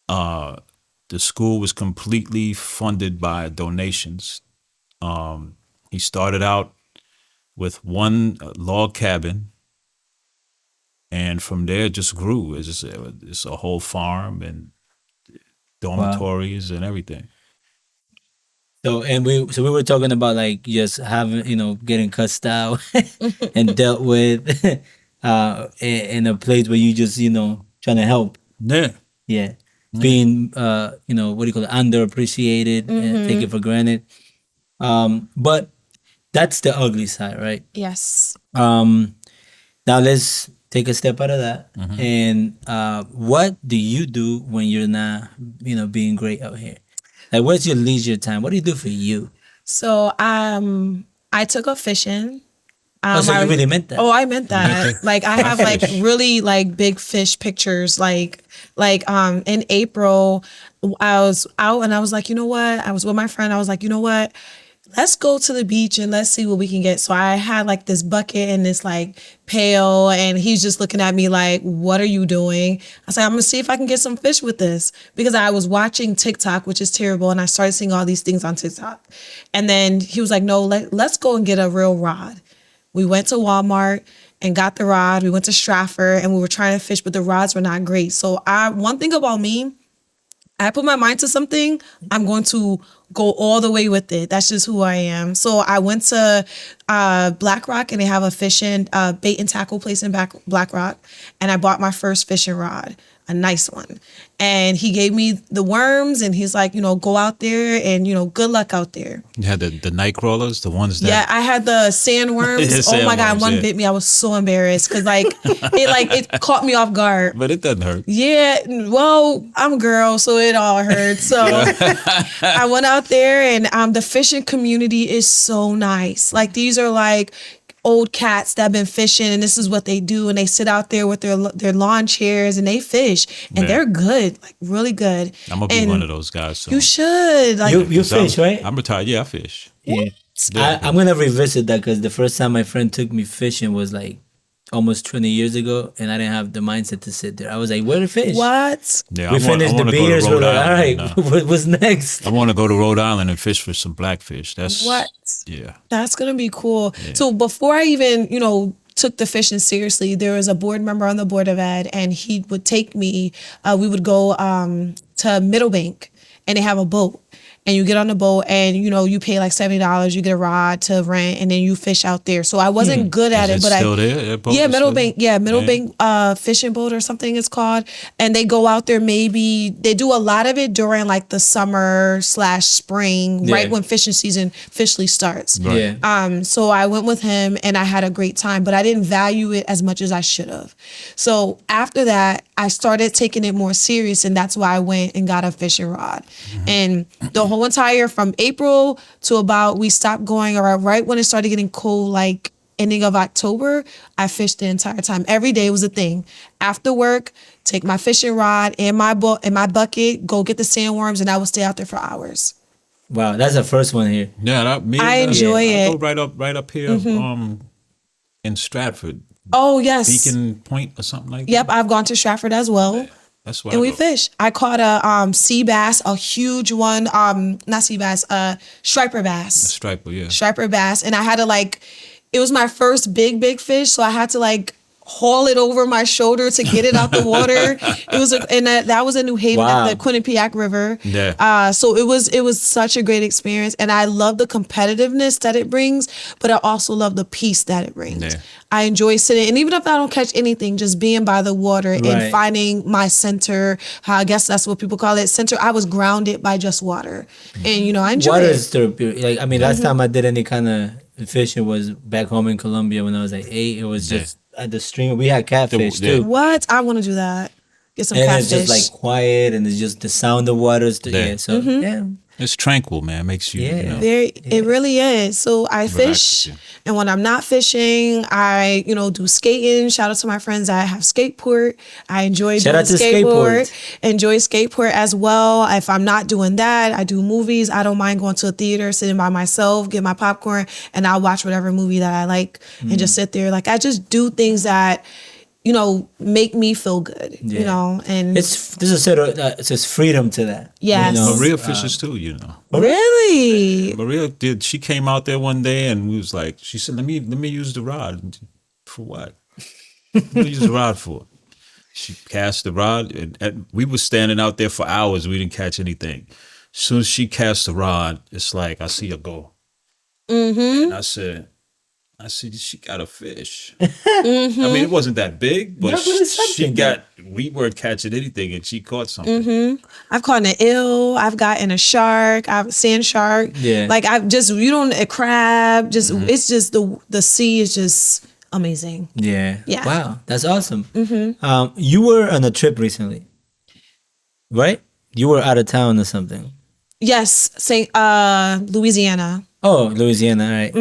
The school was completely funded by donations. He started out with one log cabin, and from there it just grew. It's a whole farm and dormitories and everything. So we were talking about like just having, getting cussed out and dealt with in a place where you just, trying to help. Yeah. Yeah. Being what do you call it, underappreciated and taken for granted. But that's the ugly side, right? Yes. Now let's take a step out of that. And what do you do when you're not, being great out here? Like, what's your leisure time? What do you do for you? So I took up fishing. So you really meant that? Oh, I meant that. Like I have like really like big fish pictures. Like in April, I was out and I was like, you know what? I was with my friend. I was like, you know what? Let's go to the beach and let's see what we can get. So I had like this bucket and this like pail, and he's just looking at me like, what are you doing? I said, I'm gonna see if I can get some fish with this, because I was watching TikTok, which is terrible, and I started seeing all these things on TikTok. And then he was like, no, let's go and get a real rod. We went to Walmart and got the rod. We went to Stratford and we were trying to fish, but the rods were not great. So one thing about me, I put my mind to something, I'm going to go all the way with it. That's just who I am. So I went to Black Rock, and they have a fishing bait and tackle place in Black Rock, and I bought my first fishing rod, a nice one. And he gave me the worms, and he's like, go out there and, good luck out there. You had the night crawlers, the ones that... Yeah, I had the sandworms. Yeah, oh my God, sandworms, one yeah. bit me. I was so embarrassed because it caught me off guard. But it doesn't hurt. Yeah, well, I'm a girl, so it all hurt. So I went out there, and the fishing community is so nice. Like, these are like old cats that have been fishing, and this is what they do, and they sit out there with their lawn chairs and they fish, and they're good, like really good. I'm gonna be one of those guys. So. You should. Like, You fish, right? I'm retired. Yeah, I fish. Yeah. I'm gonna revisit that, because the first time my friend took me fishing was like almost 20 years ago, and I didn't have the mindset to sit there. I was like, where the fish? what? Yeah, We finished the beers. We're like, all right, And, what's next? I want to go to Rhode Island and fish for some blackfish. That's What? Yeah. That's gonna be cool. So before I even, took the fishing seriously, there was a board member on the Board of Ed, and he would take me. We would go to Middlebank, and they have a boat. And you get on the boat, and you pay like $70. You get a rod to rent, and then you fish out there. So I wasn't good at it, Is but still there? That boat yeah, is still Middlebank, there? Middlebank fishing boat or something it's called. And they go out there. Maybe they do a lot of it during like the summer/spring, right when fishing season officially starts. Right. Yeah. So I went with him, and I had a great time, but I didn't value it as much as I should have. So after that, I started taking it more serious, and that's why I went and got a fishing rod. And the whole entire, from April to about, we stopped going, or right when it started getting cold, like ending of October, I fished the entire time. Every day was a thing. After work, take my fishing rod and my bucket, go get the sandworms, and I would stay out there for hours. Wow, that's the first one here. Yeah, I enjoy I it. go right up here, in Stratford, Oh yes. Beacon Point or something like that. Yep, I've gone to Stratford as well. That's why. And we fish. I caught a sea bass, a huge one. Not sea bass, striper bass. Striper, yeah. Striper bass, and I had to it was my first big fish, so I had to haul it over my shoulder to get it out the water. It was, that was in New Haven Wow. at the Quinnipiac River. Yeah. So it was such a great experience, and I love the competitiveness that it brings, but I also love the peace that it brings. Yeah. I enjoy sitting, and even if I don't catch anything, just being by the water Right. and finding my center. I guess that's what people call it, center. I was grounded by just water, and I enjoy Water it. is therapeutic. Last time I did any kind of fishing was back home in Colombia when I was like 8. It was just at the stream. We had catfish Yeah. too. What? I want to do that. Get some And catfish. it's just quiet, and it's just the sound of water. So Yeah. yeah. It's tranquil, man. Makes you, Yeah. you know, It really is. So I fish, you. and when I'm not fishing, I do skating. Shout out to my friends that have skateboard. I enjoy Shout doing out to skateboard. skateboards. Enjoy skateboard as well. If I'm not doing that, I do movies. I don't mind going to a theater, sitting by myself, get my popcorn, and I'll watch whatever movie that I like and just sit there. Like I just do things that make me feel good. And There's a sort of it says freedom to that. Yes. Maria fishes too, you know. really. Maria did. She came out there one day and we was like, she said, let me use the rod. For what? What do you use the rod for? She cast the rod and we were standing out there for hours. We didn't catch anything. As soon as she cast the rod, it's like, I see her go. And I said, she got a fish. I mean, it wasn't that big, but we weren't catching anything and she caught something. I've caught an eel. I've gotten a shark. I've sand shark. Yeah. Like a crab. Just it's just the sea is just amazing. Yeah. Yeah. Wow, that's awesome. You were on a trip recently, right? You were out of town or something. Yes, Louisiana. Oh, Louisiana, right.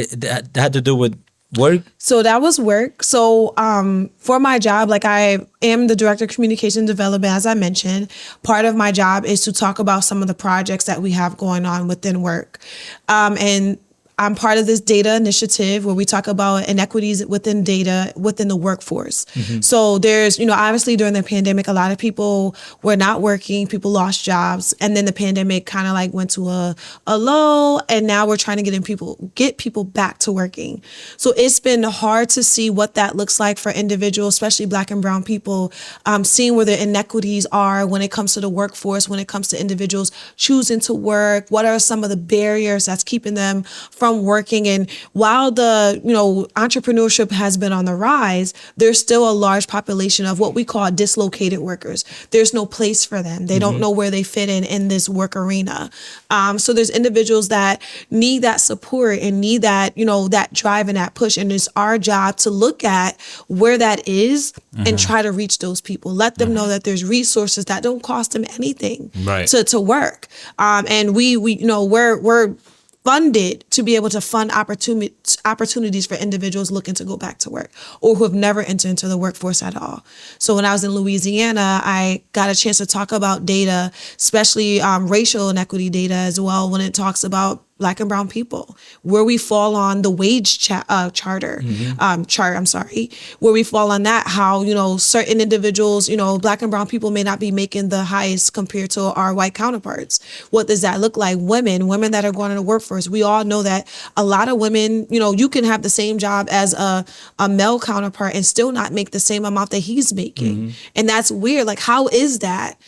That had to do with work? So that was work. So for my job, like I am the director of communication development, as I mentioned. Part of my job is to talk about some of the projects that we have going on within work. And I'm part of this data initiative where we talk about inequities within data within the workforce. So there's, obviously during the pandemic, a lot of people were not working, people lost jobs. And then the pandemic kind of like went to a lull. And now we're trying to get people back to working. So it's been hard to see what that looks like for individuals, especially Black and brown people, seeing where the inequities are when it comes to the workforce, when it comes to individuals choosing to work, what are some of the barriers that's keeping them from working. And while the entrepreneurship has been on the rise, there's still a large population of what we call dislocated workers. There's no place for them. They don't know where they fit in this work arena. So there's individuals that need that support and need that that drive and that push. And it's our job to look at where that is and try to reach those people. Let them know that there's resources that don't cost them anything to work. And we're funded to be able to fund opportunities for individuals looking to go back to work or who have never entered into the workforce at all. So when I was in Louisiana, I got a chance to talk about data, especially racial inequity data as well, when it talks about Black and brown people, where we fall on the wage chart, where we fall on that, how, certain individuals, Black and brown people may not be making the highest compared to our white counterparts. What does that look like? Women that are going to the workforce. We all know that a lot of women, you can have the same job as a male counterpart and still not make the same amount that he's making. And that's weird. Like, how is that?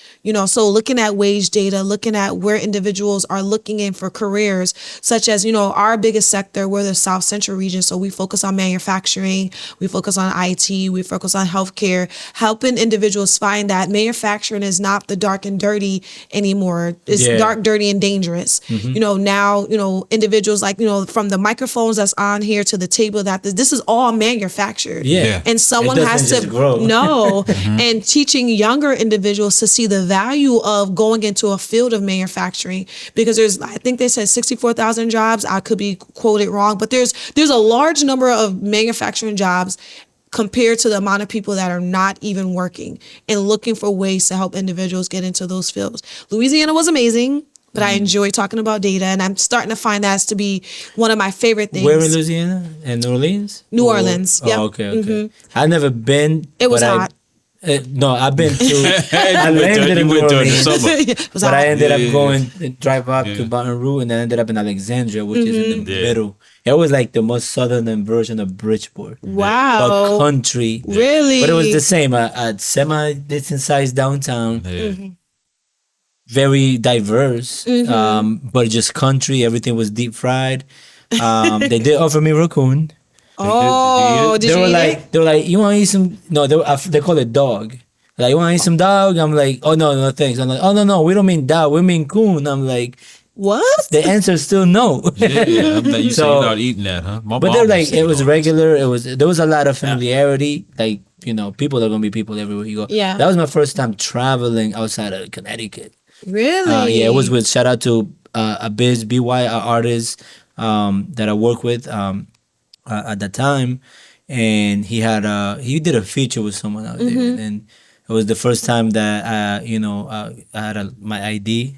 So looking at wage data, looking at where individuals are looking in for careers, such as, our biggest sector, we're the South Central region. So we focus on manufacturing, we focus on IT, we focus on healthcare, helping individuals find that manufacturing is not the dark and dirty anymore. It's dark, dirty, and dangerous. Now, individuals like, from the microphones that's on here to the table, that this is all manufactured. And someone has to know and teaching younger individuals to see the value of going into a field of manufacturing, because I think they said 64,000 jobs. I could be quoted wrong, but there's a large number of manufacturing jobs compared to the amount of people that are not even working and looking for ways to help individuals get into those fields. Louisiana was amazing, but I enjoy talking about data, and I'm starting to find that to be one of my favorite things. Where in Louisiana? In New Orleans? New Orleans. Oh, okay. I've never been. It was hot. No, I've been to. I landed in New Orleans, but I ended up going drive up to Baton Rouge, and then ended up in Alexandria, which is in the middle. It was like the most southern version of Bridgeport. Wow. A country. Really? But it was the same. A semi-decent sized downtown. Very diverse, but just country. Everything was deep fried. They did offer me raccoon. Oh, did you eat it? They were like, you want to eat some? No, they call it dog. Like, you want to eat some dog? I'm like, oh no, thanks. I'm like, oh no, we don't mean dog, we mean coon. I'm like, what? The answer is still no. I'm like, you say you're not eating that, huh? But they're like, it was regular. There was a lot of familiarity. Like, people are gonna be people everywhere you go. Yeah. That was my first time traveling outside of Connecticut. Really? Yeah, it was with shout out to a BY, a artist that I work with at the time, and he did a feature with someone out there, and then it was the first time that I had my ID.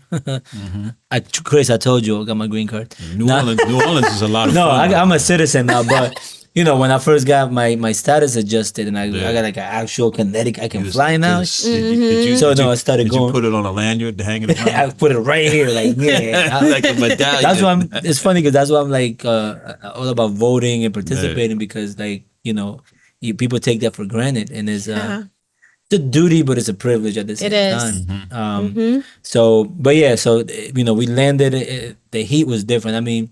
Chris, I told you I got my green card. New Orleans is a lot of No, fun. I'm a citizen now, but when I first got my status adjusted and I got like an actual Connecticut, I can fly now. So no, I started Did going. you put it on a lanyard to hang it around? I put it right here, like yeah. Like a medallion. That's why it's funny because that's why I'm like all about voting and participating because like people take that for granted and it's a duty but it's a privilege at the same It is. time. So but yeah, so we landed. The heat was different. I mean,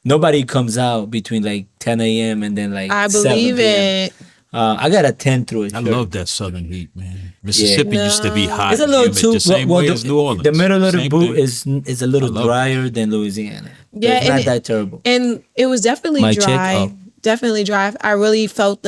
nobody comes out between like 10 a.m. and then like I 7 believe p.m. it. I got a 10 through it. I love that southern heat, man. Mississippi used to be hot. It's a little humid, too the same way as New Orleans. The middle of the Same boot thing. is a little love drier than Louisiana. Yeah, it's not that terrible. And it was definitely My chick? dry. Oh. Definitely dry. I really felt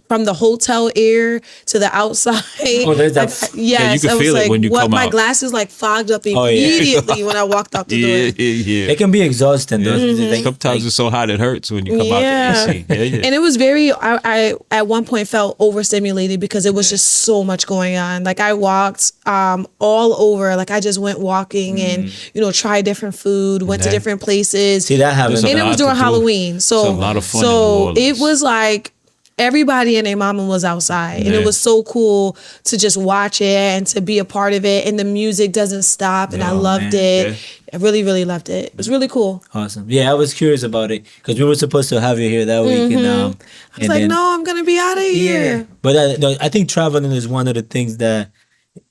from the hotel air to the outside. Oh, there's that. Yes, Yeah, you can I was feel it like, when you come my out. glasses like fogged up Oh, yeah. immediately when I walked out the Yeah, door. yeah. It can be exhausting though. Like- Sometimes it's so hot it hurts when you come Yeah. out the AC. Yeah, yeah. And it was very, I at one point felt overstimulated because it was just so much going on. Like I walked all over. Like I just went walking and, tried different food, went to Yeah. different places. See that happens. There's And it lot was to during do. Halloween. So, It's a lot of fun in New so Orleans. it was like everybody and their mama was outside. And Yeah. it was so cool to just watch it and to be a part of it. And the music doesn't stop. And I Oh, loved man. it. Yeah. I really, really loved it. It was really cool. Awesome. Yeah, I was curious about it because we were supposed to have you here that week, and I was like, no, I'm going to be out of here. yeah. But I think traveling is one of the things that,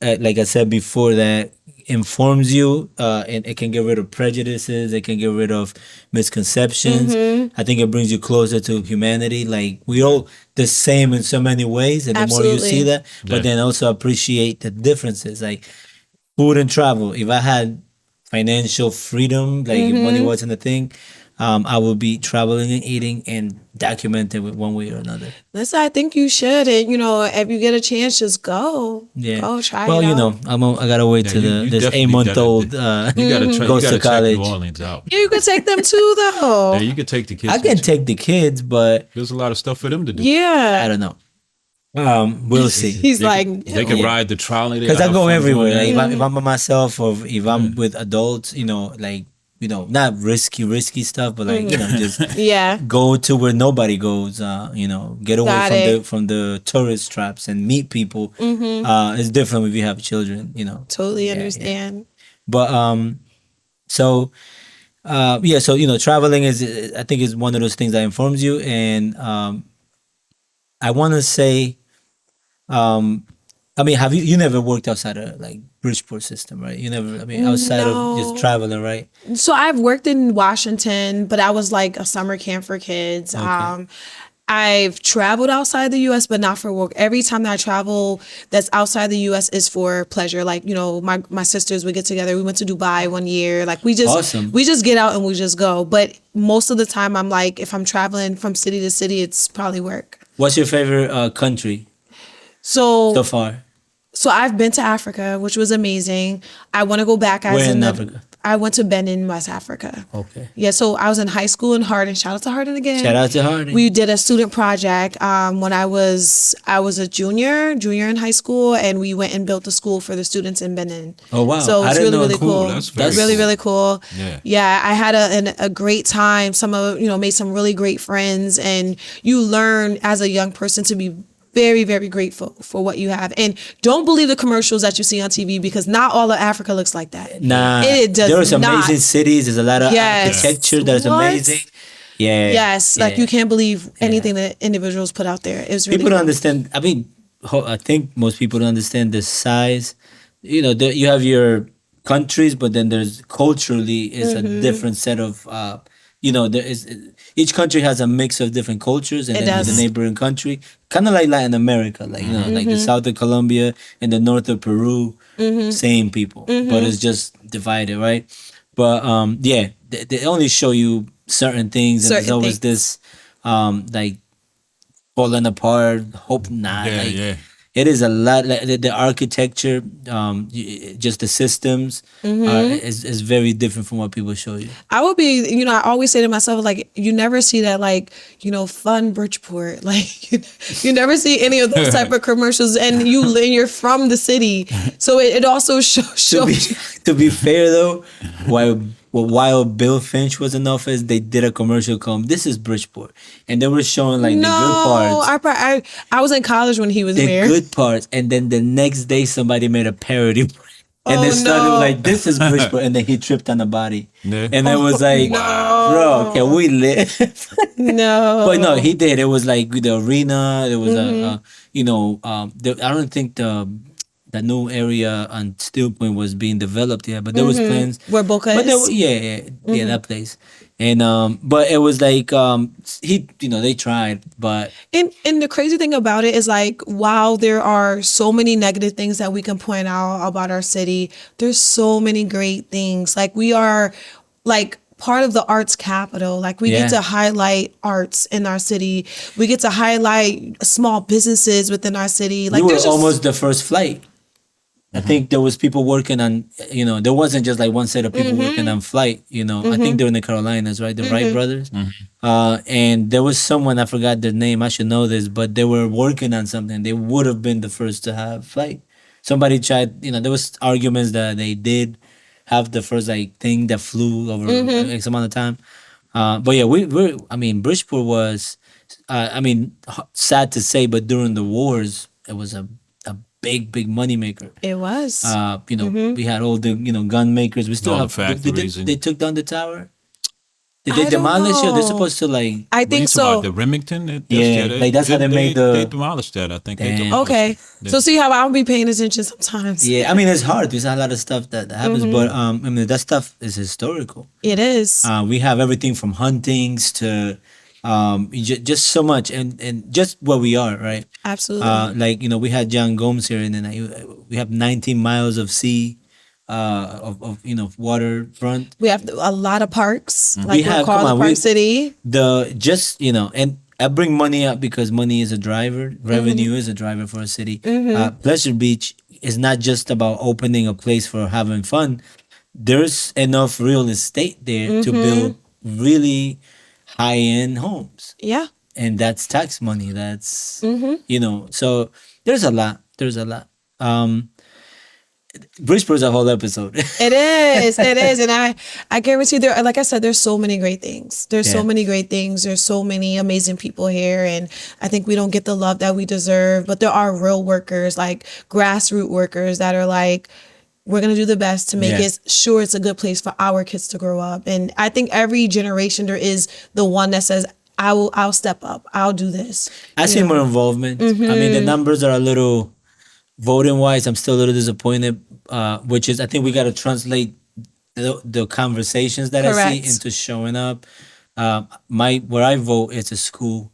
like I said before, that informs you, and it can get rid of prejudices. It can get rid of misconceptions. I think it brings you closer to humanity. Like we all the same in so many ways, and the more you see Absolutely. that, but then also appreciate the differences. Like food and travel. If I had financial freedom, like if money wasn't a thing, I would be traveling and eating and documenting with one way or another. Listen, I think you should. And, if you get a chance, just go. Yeah. Go try well, it out. I gotta wait Yeah, till you this definitely 8-month-old You gotta try. goes You to gotta check college. New Orleans out. Yeah, you could take them too, though. Yeah, you could take the kids. I can with you. take the kids, but There's a lot of stuff for them to do. I Yeah. don't know. We'll see. He's They like, can, they can ride the trolley. They Because I have go fun doing everywhere. that. Like if I'm by myself or if I'm with adults, not risky stuff, but like just yeah. go to where nobody goes. Get away Got from it. from the tourist traps and meet people. It's different if you have children. Totally Yeah, understand. But so traveling is, I think, is one of those things that informs you, and I want to say, I mean, have you never worked outside of like Bridgeport system, right? You never, I mean, outside of just No. traveling, right? So I've worked in Washington, but I was like a summer camp for kids. I've traveled outside the U.S., but not for work. Every time that I travel that's outside the U.S. is for pleasure. Like, my sisters would get together. We went to Dubai one year. Like, Awesome. we just get out and we just go. But most of the time, I'm like, if I'm traveling from city to city, it's probably work. What's your favorite country So so far? So I've been to Africa, which was amazing. I want to go back. Where in Africa? I went to Benin, West Africa. Okay. Yeah, so I was in high school in Hardin. Shout out to Hardin again. Shout out to Hardin. We did a student project when I was a junior in high school, and we went and built a school for the students in Benin. Oh, wow. So I it's didn't really know. really Cool. cool. That's very really cool. really cool. Yeah. Yeah, I had a great time. Made some really great friends, and you learn as a young person to be very, very grateful for what you have. And don't believe the commercials that you see on TV because not all of Africa looks like that. Nah, It does there's not. amazing cities. There's a lot of Yes. architecture that's What? amazing. Yeah. Yes, like yeah. you can't believe anything that individuals put out there. It was really People don't cool. understand. I mean, I think most people don't understand the size. You have your countries, but then there's culturally is a different set of. There is each country has a mix of different cultures, and It then with does. the neighboring country, kind of like Latin America, like like the south of Colombia and the north of Peru, same people, but it's just divided, right? But they only show you certain things, and there's Certain always things. this like falling apart. Hope not. Yeah, like, yeah. it is a lot. Like the architecture, just the systems, is very different from what people show you. I would be, I always say to myself, like, you never see that, like, fun Bridgeport. Like, you never see any of those type of commercials, and you're from the city. So it also shows. To be fair, though, while Bill Finch was in office, they did a commercial called "This is Bridgeport," and they were showing like the good parts. I was in college when he was The there. good parts, and then the next day somebody made a parody. And they started like, "This is Bridgeport," and then he tripped on the body, and it was like, "Bro, can we live?" No, but no, he did. It was like the arena. There was I don't think the new area on Steel Point was being developed yet, but there was plans. Where Boca But is? Yeah, that place. And but it was like they tried, but And the crazy thing about it is, like, while there are so many negative things that we can point out about our city, there's so many great things. Like, we are like part of the arts capital. Like, we get to highlight arts in our city. We get to highlight small businesses within our city. Like, we were there's just, almost the first flight. I think there was people working on, there wasn't just like one set of people working on flight, I think they're in the Carolinas, right? The Wright brothers. And there was someone, I forgot their name, I should know this, but they were working on something. They would have been the first to have flight. Somebody tried, there was arguments that they did have the first like thing that flew over X amount of time. But yeah, Bridgeport was, sad to say, but during the wars, it was a big money maker. it was. We had all the gun makers. We still All the have factories They took down the tower. Did I they don't demolish it? They're know. supposed to like. I think so. The Remington. Like, that's how they made the- They demolished that. I think. They Damn. demolished Okay. it. So see how I'll be paying attention sometimes. Yeah, it's hard. There's a lot of stuff that happens, but that stuff is historical. It is. We have everything from huntings to just so much, and just where we are, right? Absolutely. We had John Gomes here, and then we have 19 miles of sea, of waterfront. We have a lot of parks. Like, We have- we're called come the on, Park we- City. And I bring money up because money is a driver. Revenue is a driver for a city. Pleasure Beach is not just about opening a place for having fun. There's enough real estate there to build really high-end homes, Yeah. and that's tax money. That's so there's a lot. Bridgeport's a whole episode. It is. And I guarantee there, like I said, there's so many great things. There's so Yeah. many great things. There's so many amazing people here. And I think we don't get the love that we deserve. But there are real workers, like grassroots workers that are like, we're going to do the best to make Yeah. it sure it's a good place for our kids to grow up. And I think every generation there is the one that says, I'll step up. I'll do this. I see more involvement. The numbers are a little, voting wise, I'm still a little disappointed, which is, I think we got to translate the conversations that I see Correct. into showing up. Where I vote, it's a school.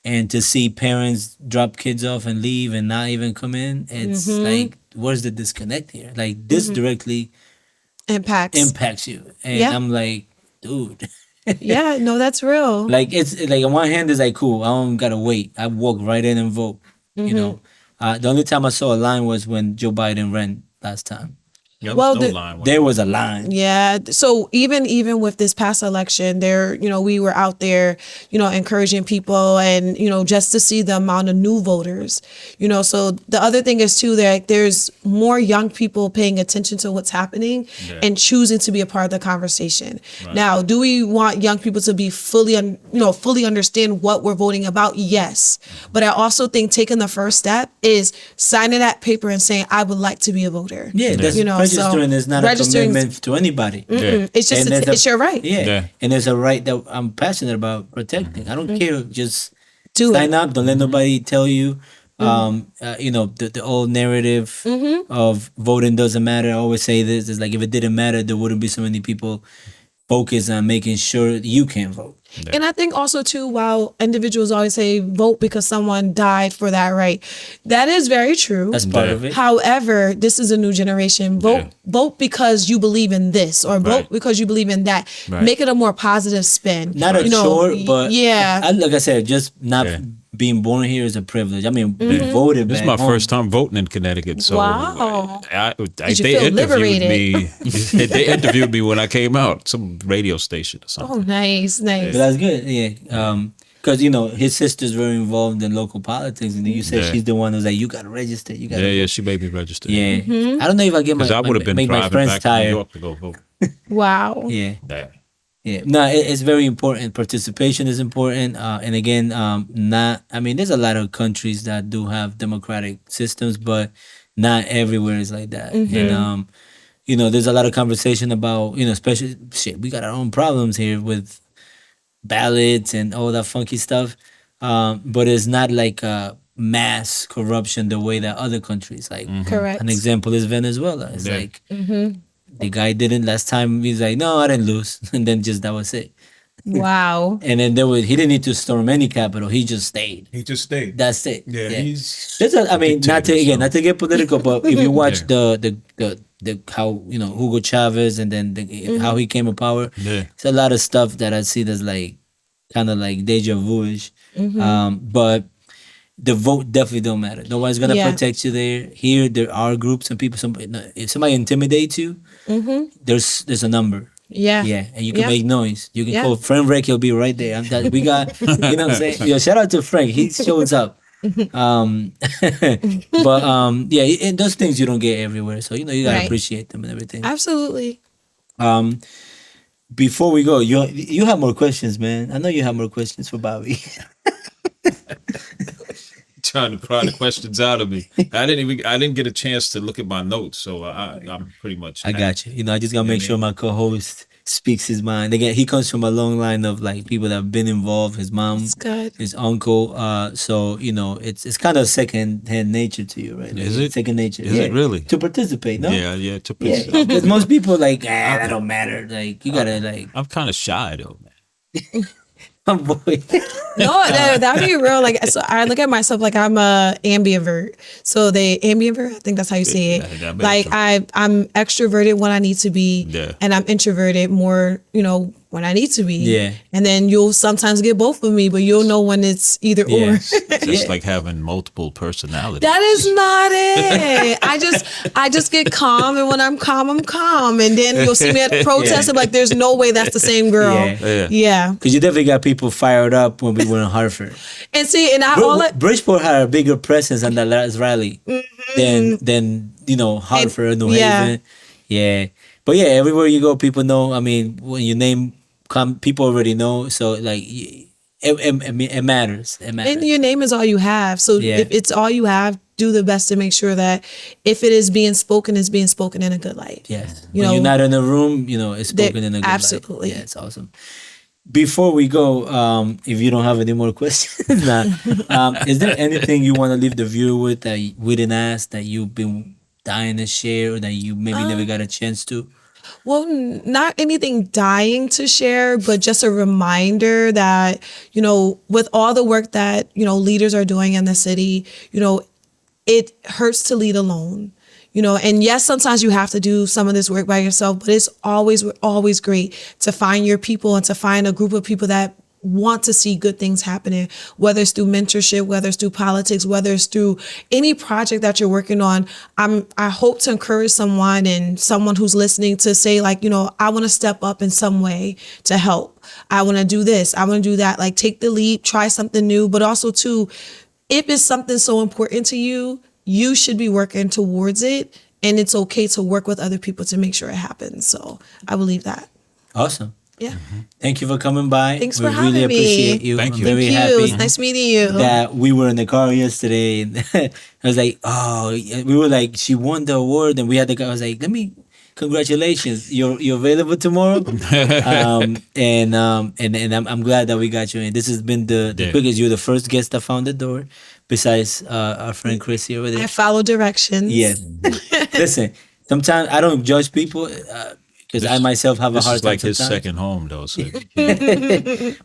And to see parents drop kids off and leave and not even come in, it's like, where's the disconnect here? Like, this directly impacts you. And Yeah. I'm like, dude. Yeah, no, that's real. Like, it's like, on one hand, it's like, cool, I don't gotta wait. I walk right in and vote. The only time I saw a line was when Joe Biden ran last time. Yeah, Well, no the- line. There was a line. Yeah. So even with this past election, we were out there, encouraging people and, just to see the amount of new voters, so the other thing is too, that there's more young people paying attention to what's happening and choosing to be a part of the conversation. Right. Now, do we want young people to be fully understand what we're voting about? Yes. But I also think taking the first step is signing that paper and saying, I would like to be a voter. Yeah, that's registering is not a commitment to anybody. Yeah. It's just, And it's your right. Yeah. And it's a right that I'm passionate about protecting. I don't care. Just Do sign it. up. Don't let nobody tell you. The old narrative of voting doesn't matter. I always say this. It's like, if it didn't matter, there wouldn't be so many people focused on making sure you can vote. And I think also too, while individuals always say vote because someone died for that right, that is very true. That's part of it. However, this is a new generation. Vote because you believe in this, or vote Right. because you believe in that. Right. Make it a more positive spin. Not a chore, but yeah. like I said, just not being born here is a privilege. I mean, we voted This is back my home. first time voting in Connecticut, so Wow. they you feel interviewed liberated? me. They interviewed me when I came out, some radio station or Oh, something. nice, nice. But that's good, yeah. Because his sister's very involved in local politics, and you said Yeah. she's the one who's like, you gotta register, you gotta. Yeah, vote." she made me register. Yeah. Mm-hmm. I don't know if I get Because I would have been make my driving friends back to New tired. York to go vote. Wow. Yeah. Yeah. Yeah, no, it's very important. Participation is important, and again, not. I mean, there's a lot of countries that do have democratic systems, but not everywhere is like that. And there's a lot of conversation about especially shit. We got our own problems here with ballots and all that funky stuff, but it's not like mass corruption the way that other countries like. Correct. An example is Venezuela. It's Yeah. like the guy didn't last time. He's like, no, I didn't lose, and then just that was it. Wow. And then he didn't need to storm any capital. He just stayed. He just stayed. That's it. Yeah, he's. I mean, not to dictator, so- not to get political, but if you watch Yeah. the how Hugo Chavez and then how he came to power, Yeah. it's a lot of stuff that I see that's like kind of like deja vu-ish. But the vote definitely don't matter. Nobody's gonna Yeah. protect you there. Here, there are groups and people. If somebody intimidates you, there's a number. Yeah. Yeah, and you can Yeah. make noise. You can Yeah. call Frank Rick. He'll be right there. We got, what I'm saying? Yo, shout out to Frank. He shows up. But yeah, and those things you don't get everywhere. So you gotta Right. appreciate them and everything. Absolutely. Before we go, you have more questions, man. I know you have more questions for Bobbi. Trying to pry the questions out of me. I didn't get a chance to look at my notes, so I'm pretty much. I got you. I just gotta make sure my co-host speaks his mind. Again, he comes from a long line of like people that have been involved. His mom, It's good. his uncle. So it's kind of second hand nature to you, right? Is it? second nature? Is it really? To participate? No. Yeah. To Yeah, because most people like that don't matter. Like you gotta like, I'm kind of shy though, man. oh boy. No, that'd be real. Like, so I look at myself like I'm a ambivert. So ambivert, I think that's how you say it. Yeah, that Like makes I'm extroverted when I need to be, Yeah. and I'm introverted more, when I need to be. Yeah. And then you'll sometimes get both of me, but you'll know when it's either Yeah. or. It's Yeah. like having multiple personalities. That is not it. I just get calm, and when I'm calm, and then you'll see me at the protest. I'm like, there's no way that's the same girl. Yeah. Yeah. Because you definitely got people fired up when we were in Hartford. And see, and I all that. Bridgeport had a bigger presence on the last rally than Hartford, New yeah. Haven. Yeah, but yeah, everywhere you go, people know. I mean, when your name people already know. So like, it matters. It matters. And your name is all you have. So Yeah. if it's all you have, do the best to make sure that if it is being spoken, it's being spoken in a good light. Yes. You When know, you're not in the room, it's They- spoken in a good absolutely. light. Yeah, it's awesome. Before we go, if you don't have any more questions, is there anything you want to leave the viewer with that we didn't ask that you've been dying to share or that you maybe never got a chance to? Well, not anything dying to share, but just a reminder that, with all the work that, leaders are doing in the city, it hurts to lead alone. And yes, sometimes you have to do some of this work by yourself, but it's always great to find your people and to find a group of people that want to see good things happening, whether it's through mentorship, whether it's through politics, whether it's through any project that you're working on. I hope to encourage someone and someone who's listening to say like, I want to step up in some way to help. I want to do this. I want to do that. Like take the leap, try something new, but also too, if it's something so important to you, you should be working towards it. And it's okay to work with other people to make sure it happens. So I believe that. Awesome. Yeah. Thank you for coming by. Thanks we for having really me. appreciate you. Thank I'm you. very Thank you. happy It's nice meeting you. that we were in the car yesterday and I was like, oh, we were like, she won the award and we had the guy. I was like, congratulations. You're available tomorrow. And I'm glad that we got you in. This has been the quickest. You're the first guest that found the door besides our friend Chrissy over there. I follow directions. Yes. Listen, sometimes I don't judge people because I myself have a This hard is time like his sometimes. second home, though. So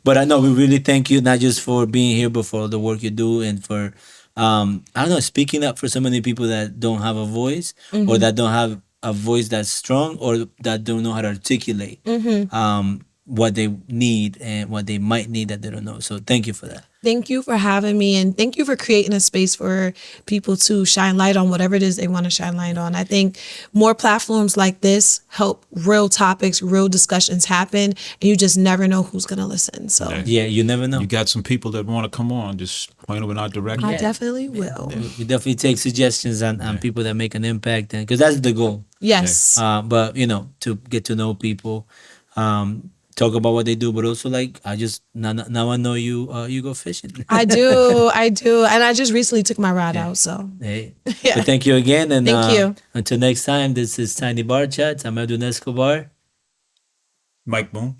But I know we really thank you, not just for being here, but for all the work you do and for, I don't know, speaking up for so many people that don't have a voice or that don't have a voice that's strong or that don't know how to articulate what they need and what they might need that they don't know. So thank you for that. Thank you for having me, and thank you for creating a space for people to shine light on whatever it is they want to shine light on. I think more platforms like this help real topics, real discussions happen, and you just never know who's going to listen. So Yeah, you never know. You got some people that want to come on, just point them in our direction. I definitely will. We definitely take suggestions on people that make an impact, and because that's the goal. Yes. But to get to know people, talk about what they do, but also like I just now I know you go fishing. I do. And I just recently took my rod out, so. Hey, Yeah. but thank you again, and Thank you. Until next time, this is Tiny Bar Chats. I'm Edwin Escobar, Mike Boone.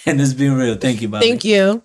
and it's been real. Thank you, Bobbi. Thank you.